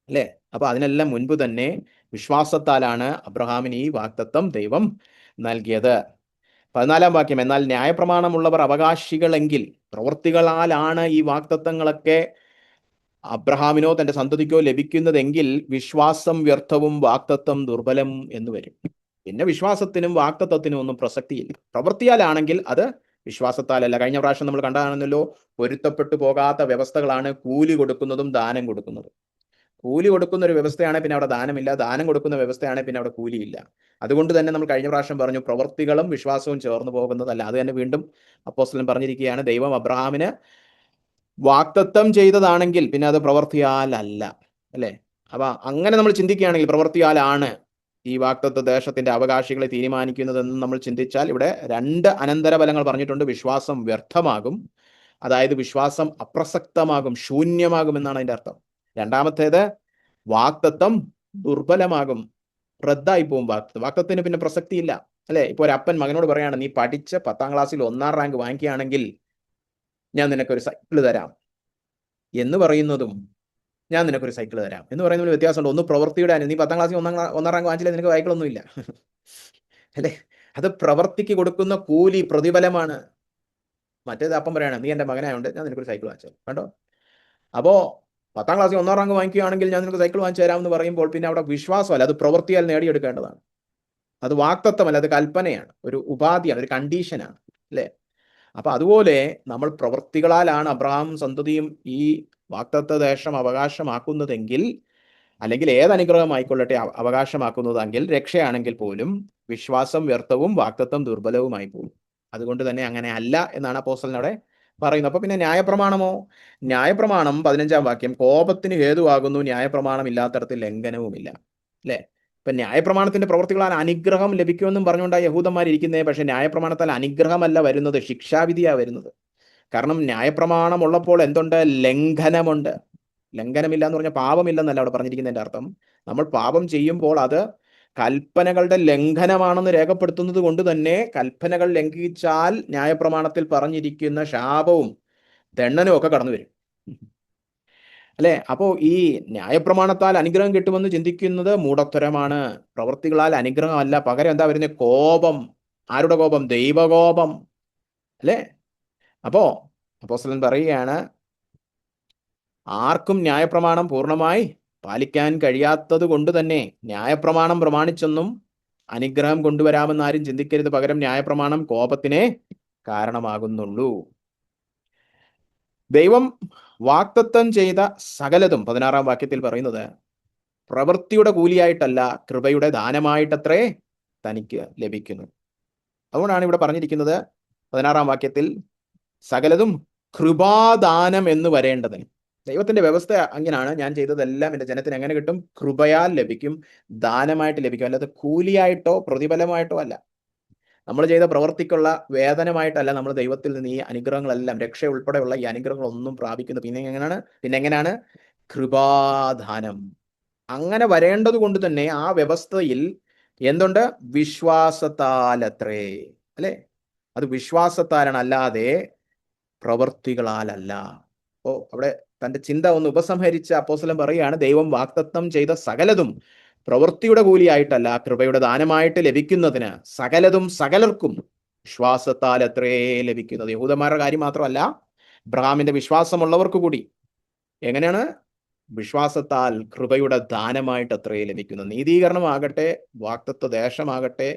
അല്ലേ? അപ്പൊ അതിനെല്ലാം മുൻപ് തന്നെ വിശ്വാസത്താലാണ് അബ്രഹാമിന് ഈ വാക്തത്വം ദൈവം നൽകിയത്. 14-ാം വാക്യം, എന്നാൽ ന്യായപ്രമാണമുള്ളവർ അവകാശികളെങ്കിൽ പ്രവൃത്തികളാലാണ് ഈ വാക്തത്വങ്ങളൊക്കെ അബ്രഹാമിനോ തന്റെ സന്തതിക്കോ ലഭിക്കുന്നതെങ്കിൽ വിശ്വാസം വ്യർത്ഥവും വാക്തത്വം ദുർബലം എന്ന് വരും. പിന്നെ വിശ്വാസത്തിനും വാക്തത്വത്തിനും ഒന്നും പ്രസക്തിയില്ല. പ്രവൃത്തിയാലാണെങ്കിൽ അത് വിശ്വാസത്താലല്ല. കഴിഞ്ഞ പ്രാവശ്യം നമ്മൾ കണ്ടതാണെന്നല്ലോ, പൊരുത്തപ്പെട്ടു പോകാത്ത വ്യവസ്ഥകളാണ് കൂലി കൊടുക്കുന്നതും ദാനം കൊടുക്കുന്നതും. കൂലി കൊടുക്കുന്ന ഒരു വ്യവസ്ഥയാണ് പിന്നെ അവിടെ ദാനമില്ല, ദാനം കൊടുക്കുന്ന വ്യവസ്ഥയാണ് പിന്നെ അവിടെ കൂലിയില്ല. അതുകൊണ്ട് തന്നെ നമ്മൾ കഴിഞ്ഞ പ്രാവശ്യം പറഞ്ഞു, പ്രവൃത്തികളും വിശ്വാസവും ചേർന്ന് പോകുന്നതല്ല. അത് തന്നെ വീണ്ടും അപ്പോസ്തലൻ പറഞ്ഞിരിക്കുകയാണ്, ദൈവം അബ്രഹാമിന് വാഗ്ദത്തം ചെയ്തതാണെങ്കിൽ പിന്നെ അത് പ്രവൃത്തിയാൽ അല്ല, അല്ലേ? അപ്പൊ അങ്ങനെ നമ്മൾ ചിന്തിക്കുകയാണെങ്കിൽ പ്രവൃത്തിയാലാണ് ഈ വാഗ്ദത്ത ദേശത്തിന്റെ അവകാശികളെ തീരുമാനിക്കുന്നതെന്ന് നമ്മൾ ചിന്തിച്ചാൽ ഇവിടെ 2 അനന്തരഫലങ്ങൾ പറഞ്ഞിട്ടുണ്ട്. വിശ്വാസം വ്യർത്ഥമാകും, അതായത് വിശ്വാസം അപ്രസക്തമാകും, ശൂന്യമാകും എന്നാണ് അതിന്റെ അർത്ഥം. രണ്ടാമത്തേത്, വാഗ്ദത്തം ദുർബലമാകും, റദ്ദായി പോകും. വാഗ്ദത്തത്തിന് പിന്നെ പ്രസക്തിയില്ല, അല്ലെ? ഇപ്പൊ ഒരു അപ്പൻ മകനോട് പറയാണ്, നീ പഠിച്ച് 10ാം ക്ലാസ്സിൽ 1ാം റാങ്ക് വാങ്ങിക്കുകയാണെങ്കിൽ ഞാൻ നിനക്കൊരു സൈക്കിൾ തരാം എന്ന് പറയുന്നതും ഞാൻ നിനക്കൊരു സൈക്കിൾ തരാം എന്ന് പറയുന്നതിൽ വ്യത്യാസമുണ്ട്. ഒന്ന് പ്രവൃത്തിയുടെ, നീ 10ാം ക്ലാസ്സിൽ 1ാം റാങ്ക് വാങ്ങിച്ചില്ല, നിനക്ക് സൈക്കിളൊന്നുമില്ല, അല്ലെ? അത് പ്രവൃത്തിക്ക് കൊടുക്കുന്ന കൂലി, പ്രതിഫലമാണ്. മറ്റേത് അപ്പം പറയാണ്, നീ എൻ്റെ മകനായോണ്ട് ഞാൻ നിനക്കൊരു സൈക്കിൾ വാങ്ങിച്ചു തരാം, കണ്ടോ? അപ്പോ 10ാം ക്ലാസ്സിൽ 1ാം റാങ്ക് വാങ്ങിക്കുകയാണെങ്കിൽ ഞാൻ നിനക്ക് സൈക്കിൾ വാങ്ങിച്ചു തരാം എന്ന് പറയുമ്പോൾ പിന്നെ അവിടെ വിശ്വാസമല്ല, അത് പ്രവൃത്തിയാൽ നേടിയെടുക്കേണ്ടതാണ്. അത് വാഗ്ദത്തമല്ല, അത് കൽപ്പനയാണ്, ഒരു ഉപാധിയാണ്, ഒരു കണ്ടീഷനാണ്, അല്ലേ? അപ്പൊ അതുപോലെ നമ്മൾ പ്രവൃത്തികളാലാണ് അബ്രഹാം സന്തതിയും ഈ വാഗ്ദത്ത ദേശം അവകാശമാക്കുന്നതെങ്കിൽ, അല്ലെങ്കിൽ ഏത് അനുഗ്രഹം ആയിക്കൊള്ളട്ടെ അവകാശമാക്കുന്നതെങ്കിൽ, രക്ഷയാണെങ്കിൽ പോലും വിശ്വാസം വ്യർത്ഥവും വാഗ്ദത്തം ദുർബലവുമായി പോകും. അതുകൊണ്ട് തന്നെ അങ്ങനെ അല്ല എന്നാണ് അപ്പോസ്തലൻ അവിടെ പറയുന്നത്. അപ്പൊ പിന്നെ ന്യായപ്രമാണമോ? ന്യായപ്രമാണം 15ാം വാക്യം, കോപത്തിന് ഹേതുവാകുന്നു, ന്യായപ്രമാണം ഇല്ലാത്തടത്തിൽ ലംഘനവുമില്ല, അല്ലെ? ഇപ്പൊ ന്യായപ്രമാണത്തിന്റെ പ്രവൃത്തികളാൽ അനുഗ്രഹം ലഭിക്കുമെന്നും പറഞ്ഞുകൊണ്ടാണ് യഹൂദന്മാർ ഇരിക്കുന്നത്. പക്ഷെ ന്യായപ്രമാണത്താൽ അനുഗ്രഹമല്ല വരുന്നത്, ശിക്ഷാവിധിയാ വരുന്നത്. കാരണം ന്യായപ്രമാണം ഉള്ളപ്പോൾ എന്തുണ്ട്? ലംഘനമുണ്ട്. ലംഘനമില്ല എന്ന് പറഞ്ഞാൽ പാപമില്ലെന്നല്ല അവിടെ പറഞ്ഞിരിക്കുന്നതിന്റെ അർത്ഥം. നമ്മൾ പാപം ചെയ്യുമ്പോൾ അത് കൽപ്പനകളുടെ ലംഘനമാണെന്ന് രേഖപ്പെടുത്തുന്നത് കൊണ്ട് തന്നെ കൽപ്പനകൾ ലംഘിച്ചാൽ ന്യായപ്രമാണത്തിൽ പറഞ്ഞിരിക്കുന്ന ശാപവും ദണ്ഡനവും ഒക്കെ കടന്നു വരും, അല്ലെ? അപ്പോ ഈ ന്യായപ്രമാണത്താൽ അനുഗ്രഹം കിട്ടുമെന്ന് ചിന്തിക്കുന്നത് മൂഢത്തരമാണ്. പ്രവൃത്തികളാൽ അനുഗ്രഹമല്ല, പകരം എന്താ വരുന്നത്? കോപം. ആരുടെ കോപം? ദൈവകോപം, അല്ലെ? അപ്പോ അപ്പോസ്തലൻ പറയുകയാണ്, ആർക്കും ന്യായപ്രമാണം പൂർണ്ണമായി പാലിക്കാൻ കഴിയാത്തത് കൊണ്ട് തന്നെ ന്യായപ്രമാണം പ്രമാണിച്ചൊന്നും അനുഗ്രഹം കൊണ്ടുവരാമെന്ന് ആരും ചിന്തിക്കരുത്. പകരം ന്യായപ്രമാണം കോപത്തിനെ കാരണമാകുന്നുള്ളൂ. ദൈവം വാഗ്ദത്തം ചെയ്ത സകലതും 16ാം വാക്യത്തിൽ പറയുന്നത് പ്രവൃത്തിയുടെ കൂലിയായിട്ടല്ല, കൃപയുടെ ദാനമായിട്ടത്രേ തനിക്ക് ലഭിക്കുന്നു. അതുകൊണ്ടാണ് ഇവിടെ പറഞ്ഞിരിക്കുന്നത് 16ാം വാക്യത്തിൽ സകലതും കൃപാദാനം എന്ന് വരേണ്ടതിന്. ദൈവത്തിന്റെ വ്യവസ്ഥ അങ്ങനെയാണ്, ഞാൻ ചെയ്തതെല്ലാം എൻ്റെ ജനത്തിന് എങ്ങനെ കിട്ടും? കൃപയാൽ ലഭിക്കും, ദാനമായിട്ട് ലഭിക്കും, അല്ലാതെ കൂലിയായിട്ടോ പ്രതിഫലമായിട്ടോ അല്ല. നമ്മൾ ചെയ്ത പ്രവർത്തിക്കുള്ള വേതനമായിട്ടല്ല നമ്മൾ ദൈവത്തിൽ നിന്ന് ഈ അനുഗ്രഹങ്ങളെല്ലാം, രക്ഷ ഉൾപ്പെടെയുള്ള ഈ അനുഗ്രഹങ്ങളൊന്നും പ്രാപിക്കുന്നത്. പിന്നെ എങ്ങനെയാണ്? കൃപാദാനം. അങ്ങനെ വരേണ്ടത് കൊണ്ട് തന്നെ ആ വ്യവസ്ഥയിൽ എന്തുണ്ട്? വിശ്വാസത്താലത്രേ, അല്ലെ? അത് വിശ്വാസത്താലാണ്, അല്ലാതെ പ്രവൃത്തികളാലല്ല. ഓ, അവിടെ തന്റെ ചിന്ത ഒന്ന് ഉപസംഹരിച്ച അപ്പോസ്തലൻ പറയുകയാണ്, ദൈവം വാഗ്ദത്തം ചെയ്ത സകലതും പ്രവൃത്തിയുടെ കൂലിയായിട്ടല്ല, കൃപയുടെ ദാനമായിട്ട് ലഭിക്കുന്നതിന് സകലതും സകലർക്കും വിശ്വാസത്താൽ അത്രേ ലഭിക്കുന്നത്. യഹൂദന്മാരുടെ കാര്യം മാത്രമല്ല, അബ്രഹാമിന്റെ വിശ്വാസമുള്ളവർക്ക് കൂടി എങ്ങനെയാണ്? വിശ്വാസത്താൽ കൃപയുടെ ദാനമായിട്ട് അത്രേ ലഭിക്കുന്നത്. നീതീകരണമാകട്ടെ, വാഗ്ദത്ത ദേശമാകട്ടെ,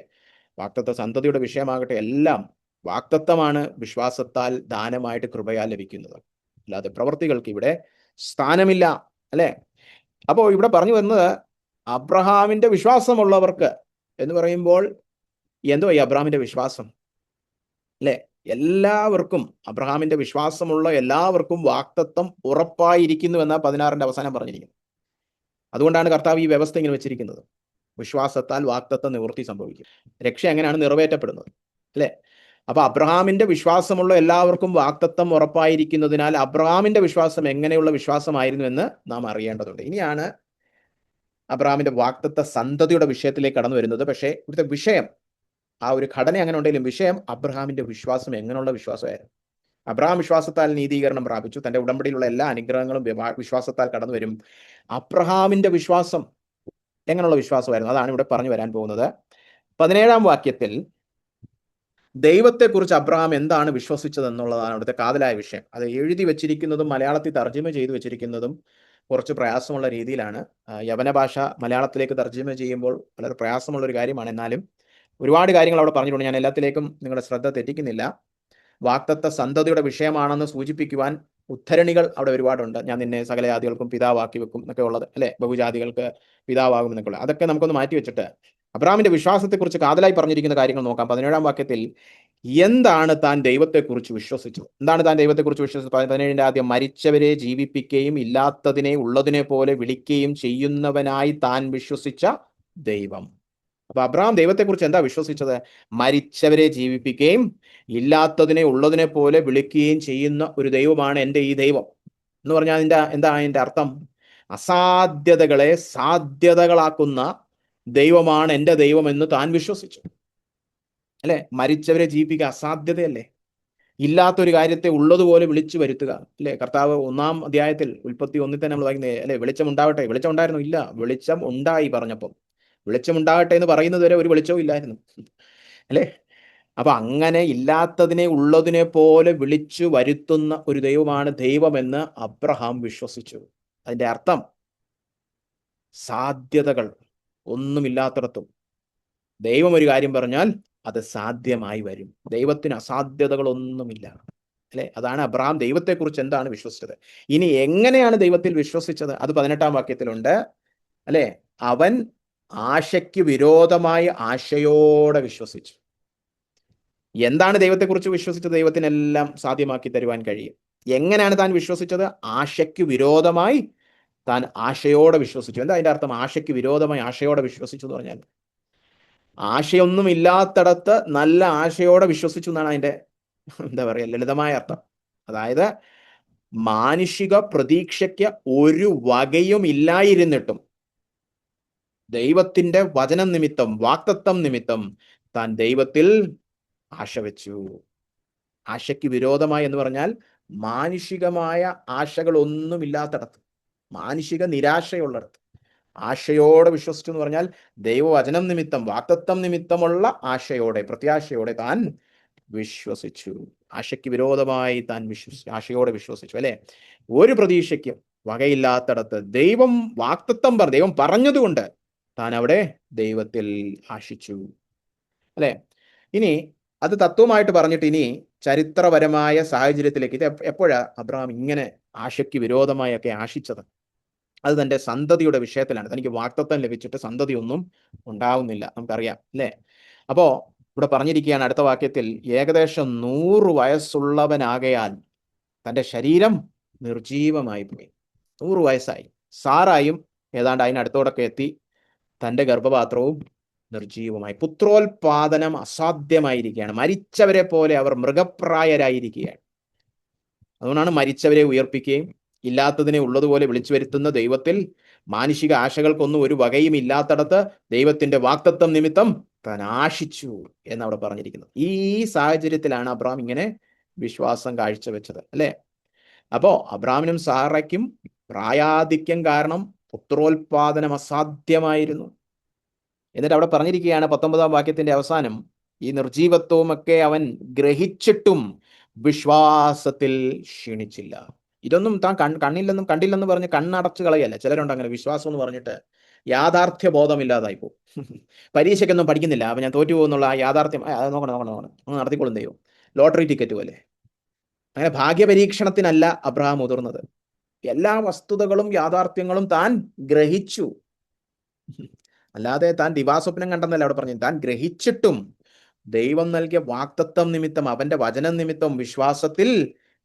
വാഗ്ദത്ത സന്തതിയുടെ വിഷയമാകട്ടെ, എല്ലാം വാഗ്ദത്തമാണ്, വിശ്വാസത്താൽ ദാനമായിട്ട് കൃപയാൽ ലഭിക്കുന്നത്, അല്ലാതെ പ്രവർത്തികൾക്ക് ഇവിടെ സ്ഥാനമില്ല, അല്ലെ? അപ്പോൾ ഇവിടെ പറഞ്ഞു വരുന്നത് അബ്രഹാമിന്റെ വിശ്വാസമുള്ളവർക്ക് എന്ന് പറയുമ്പോൾ എന്തോ ഈ അബ്രഹാമിന്റെ വിശ്വാസം, അല്ലെ? എല്ലാവർക്കും, അബ്രഹാമിന്റെ വിശ്വാസമുള്ള എല്ലാവർക്കും വാഗ്ദത്തം ഉറപ്പായിരിക്കുന്നു എന്ന 16ന്റെ അവസാനം പറഞ്ഞിരിക്കുന്നു. അതുകൊണ്ടാണ് കർത്താവ് ഈ വ്യവസ്ഥ ഇങ്ങനെ വെച്ചിരിക്കുന്നത്. വിശ്വാസത്താൽ വാഗ്ദത്തം നിവൃത്തി സംഭവിക്കും. രക്ഷ എങ്ങനെയാണ് നിറവേറ്റപ്പെടുന്നത്, അല്ലെ? അപ്പൊ അബ്രഹാമിന്റെ വിശ്വാസമുള്ള എല്ലാവർക്കും വാഗ്ദത്തം ഉറപ്പായിരിക്കുന്നതിനാൽ അബ്രഹാമിന്റെ വിശ്വാസം എങ്ങനെയുള്ള വിശ്വാസമായിരുന്നു എന്ന് നാം അറിയേണ്ടതുണ്ട്. ഇനിയാണ് അബ്രഹാമിന്റെ വാഗ്ദത്ത സന്തതിയുടെ വിഷയത്തിലേക്ക് കടന്നു വരുന്നത്. പക്ഷേ ഇവിടുത്തെ വിഷയം, ആ ഒരു ഘടന അങ്ങനെ ഉണ്ടെങ്കിലും വിഷയം അബ്രഹാമിന്റെ വിശ്വാസം എങ്ങനെയുള്ള വിശ്വാസമായിരുന്നു. അബ്രഹാം വിശ്വാസത്താൽ നീതീകരണം പ്രാപിച്ചു, തന്റെ ഉടമ്പടിയിലുള്ള എല്ലാ അനുഗ്രഹങ്ങളും വിശ്വാസത്താൽ കടന്നു വരും. അബ്രഹാമിന്റെ വിശ്വാസം എങ്ങനെയുള്ള വിശ്വാസമായിരുന്നു? അതാണ് ഇവിടെ പറഞ്ഞു വരാൻ പോകുന്നത്. 17ാം വാക്യത്തിൽ ദൈവത്തെക്കുറിച്ച് അബ്രഹാം എന്താണ് വിശ്വസിച്ചത് എന്നുള്ളതാണ് അവിടുത്തെ കാതലായ വിഷയം. അത് എഴുതി വെച്ചിരിക്കുന്നതും മലയാളത്തിൽ തർജ്ജിമ ചെയ്തു വെച്ചിരിക്കുന്നതും കുറച്ച് പ്രയാസമുള്ള രീതിയിലാണ്. യവന ഭാഷ മലയാളത്തിലേക്ക് തർജ്ജിമ ചെയ്യുമ്പോൾ വളരെ പ്രയാസമുള്ള ഒരു കാര്യമാണ്. എന്നാലും ഒരുപാട് കാര്യങ്ങൾ അവിടെ പറഞ്ഞിട്ടുണ്ട്. ഞാൻ എല്ലാത്തിലേക്കും നിങ്ങളുടെ ശ്രദ്ധ തെറ്റിക്കുന്നില്ല. വാഗ്ദത്ത സന്തതിയുടെ വിഷയമാണെന്ന് സൂചിപ്പിക്കുവാൻ ഉദ്ധരണികൾ അവിടെ ഒരുപാടുണ്ട്. ഞാൻ നിന്നെ സകല ജാതികൾക്കും പിതാവാക്കി വെക്കും എന്നൊക്കെ ഉള്ളത്, അല്ലെ? ബഹുജാതികൾക്ക് പിതാവാകും എന്നൊക്കെ ഉള്ളത്. അതൊക്കെ നമുക്കൊന്ന് മാറ്റി വെച്ചിട്ട് അബ്രഹാമിന്റെ വിശ്വാസത്തെക്കുറിച്ച് കാതലായി പറഞ്ഞിരിക്കുന്ന കാര്യങ്ങൾ നോക്കാം. 17-ാം വാക്യത്തിൽ എന്താണ് താൻ ദൈവത്തെക്കുറിച്ച് വിശ്വസിച്ചത്? എന്താണ് താൻ ദൈവത്തെക്കുറിച്ച് വിശ്വസിച്ചത്? 17-ന്റെ ആദ്യം, മരിച്ചവരെ ജീവിപ്പിക്കുകയും ഇല്ലാത്തതിനെ ഉള്ളതിനെ പോലെ വിളിക്കുകയും ചെയ്യുന്നവനായി താൻ വിശ്വസിച്ച ദൈവം. അപ്പൊ അബ്രഹാം ദൈവത്തെക്കുറിച്ച് എന്താ വിശ്വസിച്ചത്? മരിച്ചവരെ ജീവിപ്പിക്കുകയും ഇല്ലാത്തതിനെ ഉള്ളതിനെ പോലെ വിളിക്കുകയും ചെയ്യുന്ന ഒരു ദൈവമാണ് എൻ്റെ ഈ ദൈവം എന്ന് പറഞ്ഞാൽ എന്താ അതിന്റെ അർത്ഥം? അസാധ്യതകളെ സാധ്യതകളാക്കുന്ന ദൈവമാണ് എൻ്റെ ദൈവം എന്ന് താൻ വിശ്വസിച്ചു, അല്ലെ? മരിച്ചവരെ ജീവിപ്പിക്കുക അസാധ്യതയല്ലേ? ഇല്ലാത്തൊരു കാര്യത്തെ ഉള്ളതുപോലെ വിളിച്ചു വരുത്തുക, അല്ലെ? കർത്താവ് 1-ാം അധ്യായത്തിൽ ഉൽപ്പത്തി 1-ൽ തന്നെ നമ്മൾ വായിക്കുന്നത്, അല്ലെ? വെളിച്ചം ഉണ്ടാവട്ടെ. വെളിച്ചം ഉണ്ടായിരുന്നു? ഇല്ല. വെളിച്ചം ഉണ്ടായി പറഞ്ഞപ്പം. വെളിച്ചം ഉണ്ടാകട്ടെ എന്ന് പറയുന്നത് വരെ ഒരു വെളിച്ചവും ഇല്ലായിരുന്നു, അല്ലെ? അപ്പൊ അങ്ങനെ ഇല്ലാത്തതിനെ ഉള്ളതിനെ പോലെ വിളിച്ചു വരുത്തുന്ന ഒരു ദൈവമാണ് ദൈവമെന്ന് അബ്രഹാം വിശ്വസിച്ചു. അതിന്റെ അർത്ഥം സാധ്യതകൾ ഒന്നുമില്ലാത്തിടത്തും ദൈവം ഒരു കാര്യം പറഞ്ഞാൽ അത് സാധ്യമായി വരും. ദൈവത്തിന് അസാധ്യതകളൊന്നുമില്ല, അല്ലെ? അതാണ് അബ്രഹാം ദൈവത്തെക്കുറിച്ച് എന്താണ് വിശ്വസിച്ചത്. ഇനി എങ്ങനെയാണ് ദൈവത്തിൽ വിശ്വസിച്ചത്? അത് 18-ാം വാക്യത്തിലുണ്ട്, അല്ലെ? അവൻ ആശയ്ക്ക് വിരോധമായി ആശയോടെ വിശ്വസിച്ചു. എന്താണ് ദൈവത്തെക്കുറിച്ച് വിശ്വസിച്ചത്? ദൈവത്തിനെല്ലാം സാധ്യമാക്കി തരുവാൻ കഴിയും. എങ്ങനെയാണ് താൻ വിശ്വസിച്ചത്? ആശയ്ക്ക് വിരോധമായി താൻ ആശയോടെ വിശ്വസിച്ചു. എന്താ അതിന്റെ അർത്ഥം? ആശയ്ക്ക് വിരോധമായി ആശയോടെ വിശ്വസിച്ചു എന്ന് പറഞ്ഞാൽ ആശയൊന്നും ഇല്ലാത്തടത്ത് നല്ല ആശയോടെ വിശ്വസിച്ചു എന്നാണ് അതിന്റെ എന്താ പറയുക ലളിതമായ അർത്ഥം. അതായത് മാനുഷിക പ്രതീക്ഷയ്ക്ക് ഒരു വകയും ഇല്ലായിരുന്നിട്ടും ദൈവത്തിന്റെ വചനം നിമിത്തം, വാക്തത്വം നിമിത്തം താൻ ദൈവത്തിൽ ആശ വെച്ചു. ആശയ്ക്ക് വിരോധമായി എന്ന് പറഞ്ഞാൽ മാനുഷികമായ ആശകളൊന്നുമില്ലാത്തടത്ത്, മാനുഷിക നിരാശയുള്ളിടത്ത് ആശയോടെ വിശ്വസിച്ചു എന്ന് പറഞ്ഞാൽ ദൈവവചനം നിമിത്തം, വാക്തത്വം നിമിത്തമുള്ള ആശയോടെ, പ്രത്യാശയോടെ താൻ വിശ്വസിച്ചു. ആശയ്ക്ക് വിരോധമായി താൻ ആശയോടെ വിശ്വസിച്ചു, അല്ലെ? ഒരു പ്രതീക്ഷയ്ക്കും വകയില്ലാത്തടത്ത് ദൈവം വാക്തത്വം ദൈവം പറഞ്ഞതുകൊണ്ട് താൻ അവിടെ ദൈവത്തിൽ ആശിച്ചു, അല്ലെ? ഇനി അത് തത്വമായിട്ട് പറഞ്ഞിട്ട് ഇനി ചരിത്രപരമായ സാഹചര്യത്തിലേക്ക്, ഇത് എപ്പോഴാ അബ്രഹാം ഇങ്ങനെ ആശയ്ക്ക് വിരോധമായൊക്കെ ആശിച്ചത്? അത് തന്റെ സന്തതിയുടെ വിഷയത്തിലാണ്. തനിക്ക് വാക്തത്വം ലഭിച്ചിട്ട് സന്തതിയൊന്നും ഉണ്ടാവുന്നില്ല, നമുക്കറിയാം, അല്ലെ? അപ്പോ ഇവിടെ പറഞ്ഞിരിക്കുകയാണ് അടുത്ത വാക്യത്തിൽ, ഏകദേശം 100 വയസ്സുള്ളവനാകയാൽ തന്റെ ശരീരം നിർജീവമായി പോയി. 100 വയസ്സായി. സാറായും ഏതാണ്ട് അതിനടുത്തോടൊക്കെ എത്തി. തന്റെ ഗർഭപാത്രവും നിർജീവമായി. പുത്രോൽപാദനം അസാധ്യമായിരിക്കുകയാണ്. മരിച്ചവരെ പോലെ അവർ മൃഗപ്രായരായിരിക്കുകയാണ്. അതുകൊണ്ടാണ് മരിച്ചവരെ ഉയർപ്പിക്കുകയും ഇല്ലാത്തതിനെ ഉള്ളതുപോലെ വിളിച്ചു വരുത്തുന്ന ദൈവത്തിൽ മാനുഷിക ആശകൾക്കൊന്നും ഒരു വകയും ഇല്ലാത്തടത്ത് ദൈവത്തിന്റെ വാക്തത്വം നിമിത്തം താൻ ആശിച്ചു എന്നവിടെ പറഞ്ഞിരിക്കുന്നത്. ഈ സാഹചര്യത്തിലാണ് അബ്രഹാം ഇങ്ങനെ വിശ്വാസം കാഴ്ചവെച്ചത്, അല്ലെ? അപ്പോ അബ്രഹാമിനും സാറയ്ക്കും പ്രായാധിക്യം കാരണം പുത്രോൽപാദനം അസാധ്യമായിരുന്നു. എന്നിട്ട് അവിടെ പറഞ്ഞിരിക്കുകയാണ് 19-ാം വാക്യത്തിന്റെ അവസാനം, ഈ നിർജീവത്വവും ഒക്കെ അവൻ ഗ്രഹിച്ചിട്ടും വിശ്വാസത്തിൽ ക്ഷീണിച്ചില്ല. ഇതൊന്നും താൻ കണ്ടില്ലെന്നും പറഞ്ഞ് കണ്ണടച്ചു കളയല്ല. ചിലരുണ്ട് അങ്ങനെ, വിശ്വാസം എന്ന് പറഞ്ഞിട്ട് യാഥാർത്ഥ്യ ബോധമില്ലാതായി പോകും. പരീക്ഷയ്ക്കൊന്നും പഠിക്കുന്നില്ല, അപ്പൊ ഞാൻ തോറ്റു പോകുന്നുള്ള ആ യാഥാർത്ഥ്യം നോക്കണം ഒന്ന് നടത്തിക്കൊള്ളും ദൈവം. ലോട്ടറി ടിക്കറ്റ് പോലെ. അങ്ങനെ ഭാഗ്യപരീക്ഷണത്തിനല്ല അബ്രഹാം മുതിർന്നത്. എല്ലാ വസ്തുതകളും യാഥാർത്ഥ്യങ്ങളും താൻ ഗ്രഹിച്ചു. അല്ലാതെ താൻ ദിവാസ്വപ്നം കണ്ടെന്നല്ല അവിടെ പറഞ്ഞു. താൻ ഗ്രഹിച്ചിട്ടും ദൈവം നൽകിയ വാക്തത്വം നിമിത്തം, അവന്റെ വചനം നിമിത്തം വിശ്വാസത്തിൽ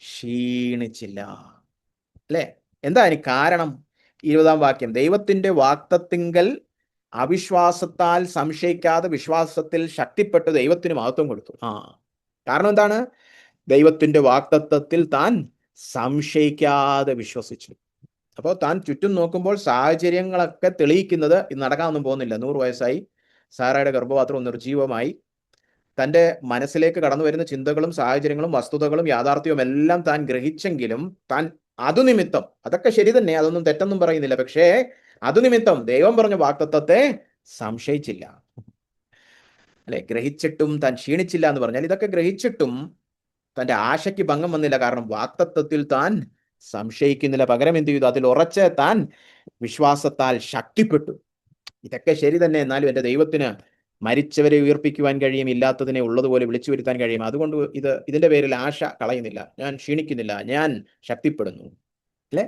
ക്ഷീണിച്ചില്ല, അല്ലെ? എന്താ അതിന് കാരണം? 20-ാം വാക്യം, ദൈവത്തിന്റെ വാക്തത്തിങ്കൽ അവിശ്വാസത്താൽ സംശയിക്കാതെ വിശ്വാസത്തിൽ ശക്തിപ്പെട്ട് ദൈവത്തിന് മഹത്വം കൊടുത്തു. കാരണം എന്താണ്? ദൈവത്തിന്റെ വാക്തത്വത്തിൽ താൻ സംശയിക്കാതെ വിശ്വസിച്ചു. അപ്പോൾ താൻ ചുറ്റും നോക്കുമ്പോൾ സാഹചര്യങ്ങളൊക്കെ തെളിയിക്കുന്നത് ഇത് നടക്കാനൊന്നും പോകുന്നില്ല. 100 വയസ്സായി, സാറയുടെ ഗർഭപാത്രം നിർജീവമായി. തൻ്റെ മനസ്സിലേക്ക് കടന്നു വരുന്ന ചിന്തകളും സാഹചര്യങ്ങളും വസ്തുതകളും യാഥാർത്ഥ്യവും എല്ലാം താൻ ഗ്രഹിച്ചെങ്കിലും താൻ അതുനിമിത്തം, അതൊക്കെ ശരി തന്നെ, അതൊന്നും തെറ്റൊന്നും പറയുന്നില്ല, പക്ഷേ അതുനിമിത്തം ദൈവം പറഞ്ഞ വാക്തത്വത്തെ സംശയിച്ചില്ല, അല്ലെ? ഗ്രഹിച്ചിട്ടും താൻ ക്ഷീണിച്ചില്ല എന്ന് പറഞ്ഞാൽ ഇതൊക്കെ ഗ്രഹിച്ചിട്ടും തൻ്റെ ആശയ്ക്ക് ഭംഗം വന്നില്ല. കാരണം വാക്തത്വത്തിൽ താൻ സംശയിക്കുന്നില്ല, പകരം എന്ത് ചെയ്തു? അതിൽ ഉറച്ച് താൻ വിശ്വാസത്താൽ ശക്തിപ്പെട്ടു. ഇതൊക്കെ ശരി തന്നെ, എന്നാലും എൻ്റെ ദൈവത്തിന് മരിച്ചവരെ ഉയർപ്പിക്കുവാൻ കഴിയും, ഇല്ലാത്തതിനെ ഉള്ളതുപോലെ വിളിച്ചു വരുത്താൻ കഴിയും. അതുകൊണ്ട് ഇതിന്റെ പേരിൽ ആശ കളയുന്നില്ല, ഞാൻ ക്ഷീണിക്കുന്നില്ല, ഞാൻ ശക്തിപ്പെടുന്നു, അല്ലെ?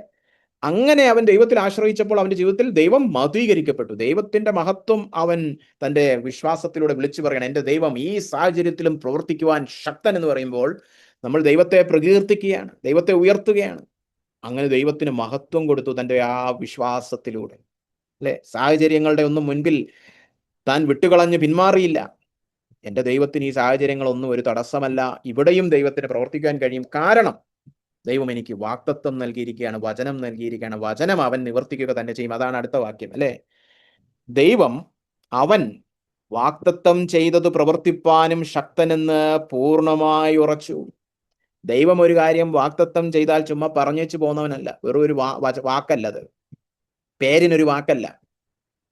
അങ്ങനെ അവൻ ദൈവത്തിൽ ആശ്രയിച്ചപ്പോൾ അവന്റെ ജീവിതത്തിൽ ദൈവം മഹത്വീകരിക്കപ്പെട്ടു. ദൈവത്തിന്റെ മഹത്വം അവൻ തന്റെ വിശ്വാസത്തിലൂടെ വിളിച്ചു പറയണം. എൻ്റെ ദൈവം ഈ സാഹചര്യത്തിലും പ്രവർത്തിക്കുവാൻ ശക്തൻ എന്ന് പറയുമ്പോൾ നമ്മൾ ദൈവത്തെ പ്രകീർത്തിക്കുകയാണ്, ദൈവത്തെ ഉയർത്തുകയാണ്. അങ്ങനെ ദൈവത്തിന് മഹത്വം കൊടുത്തു തൻ്റെ ആ വിശ്വാസത്തിലൂടെ, അല്ലെ? സാഹചര്യങ്ങളുടെ ഒന്നും മുൻപിൽ താൻ വിട്ടുകളഞ്ഞ് പിന്മാറിയില്ല. എൻ്റെ ദൈവത്തിന് ഈ സാഹചര്യങ്ങളൊന്നും ഒരു തടസ്സമല്ല, ഇവിടെയും ദൈവത്തിന് പ്രവർത്തിക്കാൻ കഴിയും. കാരണം ദൈവം എനിക്ക് വാഗ്ദത്തം നൽകിയിരിക്കുകയാണ്, വചനം നൽകിയിരിക്കുകയാണ്, വചനം അവൻ നിവർത്തിക്കുക തന്നെ ചെയ്യും. അതാണ് അടുത്ത വാക്യം, അല്ലെ? ദൈവം അവൻ വാഗ്ദത്തം ചെയ്തത് പ്രവർത്തിപ്പാനും ശക്തനെന്ന് പൂർണ്ണമായി ഉറച്ചു. ദൈവം ഒരു കാര്യം വാഗ്ദത്തം ചെയ്താൽ ചുമ്മാ പറഞ്ഞേച്ചു പോകുന്നവനല്ല, വെറും ഒരു വാക്കല്ല, അത് പേരിനൊരു വാക്കല്ല,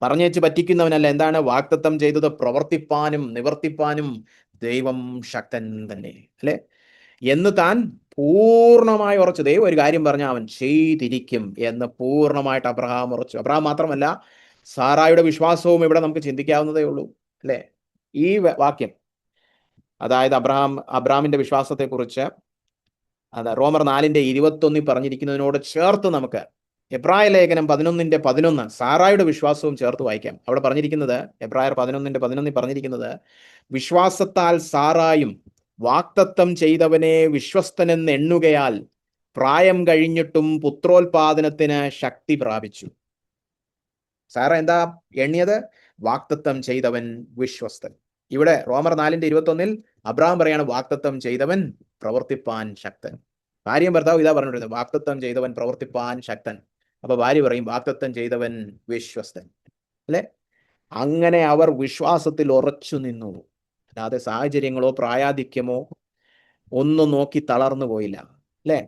പറഞ്ഞേച്ച് പറ്റിക്കുന്നവനല്ല. എന്താണ്? വാഗ്ദത്തം ചെയ്തത് പ്രവർത്തിപ്പാനും നിവർത്തിപ്പാനും ദൈവം ശക്തൻ തന്നെ, അല്ലെ? എന്ന് താൻ പൂർണ്ണമായി ഉറച്ചു. ദൈവം ഒരു കാര്യം പറഞ്ഞാൽ അവൻ ചെയ്തിരിക്കും എന്ന് പൂർണ്ണമായിട്ട് അബ്രഹാം ഉറച്ചു. അബ്രഹാം മാത്രമല്ല, സാറായുടെ വിശ്വാസവും ഇവിടെ നമുക്ക് ചിന്തിക്കാവുന്നതേ ഉള്ളൂ, അല്ലെ? ഈ വാക്യം, അതായത് അബ്രഹാമിന്റെ വിശ്വാസത്തെക്കുറിച്ച് റോമർ 4:21 പറഞ്ഞിരിക്കുന്നതിനോട് ചേർത്ത് നമുക്ക് എബ്രായ ലേഖനം 11:11 സാറായുടെ വിശ്വാസവും ചേർത്ത് വായിക്കാം. അവിടെ പറഞ്ഞിരിക്കുന്നത്, എബ്രായർ 11:11 പറഞ്ഞിരിക്കുന്നത്, വിശ്വാസത്താൽ സാറായും വാഗ്ദത്തം ചെയ്തവനെ വിശ്വസ്തനെന്ന് എണ്ണുകയാൽ പ്രായം കഴിഞ്ഞിട്ടും പുത്രോത്പാദനത്തിന് ശക്തി പ്രാപിച്ചു. സാറ എന്താ എണ്ണിയത്? വാഗ്ദത്തം ചെയ്തവൻ വിശ്വസ്തൻ. ഇവിടെ റോമർ 4:21 അബ്രഹാം പറയാണ്, വാഗ്ദത്തം ചെയ്തവൻ പ്രവർത്തിപ്പാൻ ശക്തൻ. ഭാര്യയും ഭർത്താവ് ഇതാ പറഞ്ഞിരുന്നത്, വാഗ്ദത്തം ചെയ്തവൻ പ്രവർത്തിപ്പാൻ ശക്തൻ. അപ്പൊ ഭാര്യ പറയും, വാഗ്ദത്തം ചെയ്തവൻ വിശ്വസ്തൻ, അല്ലെ? അങ്ങനെ അവർ വിശ്വാസത്തിൽ ഉറച്ചു നിന്നു. അല്ലാതെ സാഹചര്യങ്ങളോ പ്രായാധിക്യമോ ഒന്നും നോക്കി തളർന്നു പോയില്ല, അല്ലെ?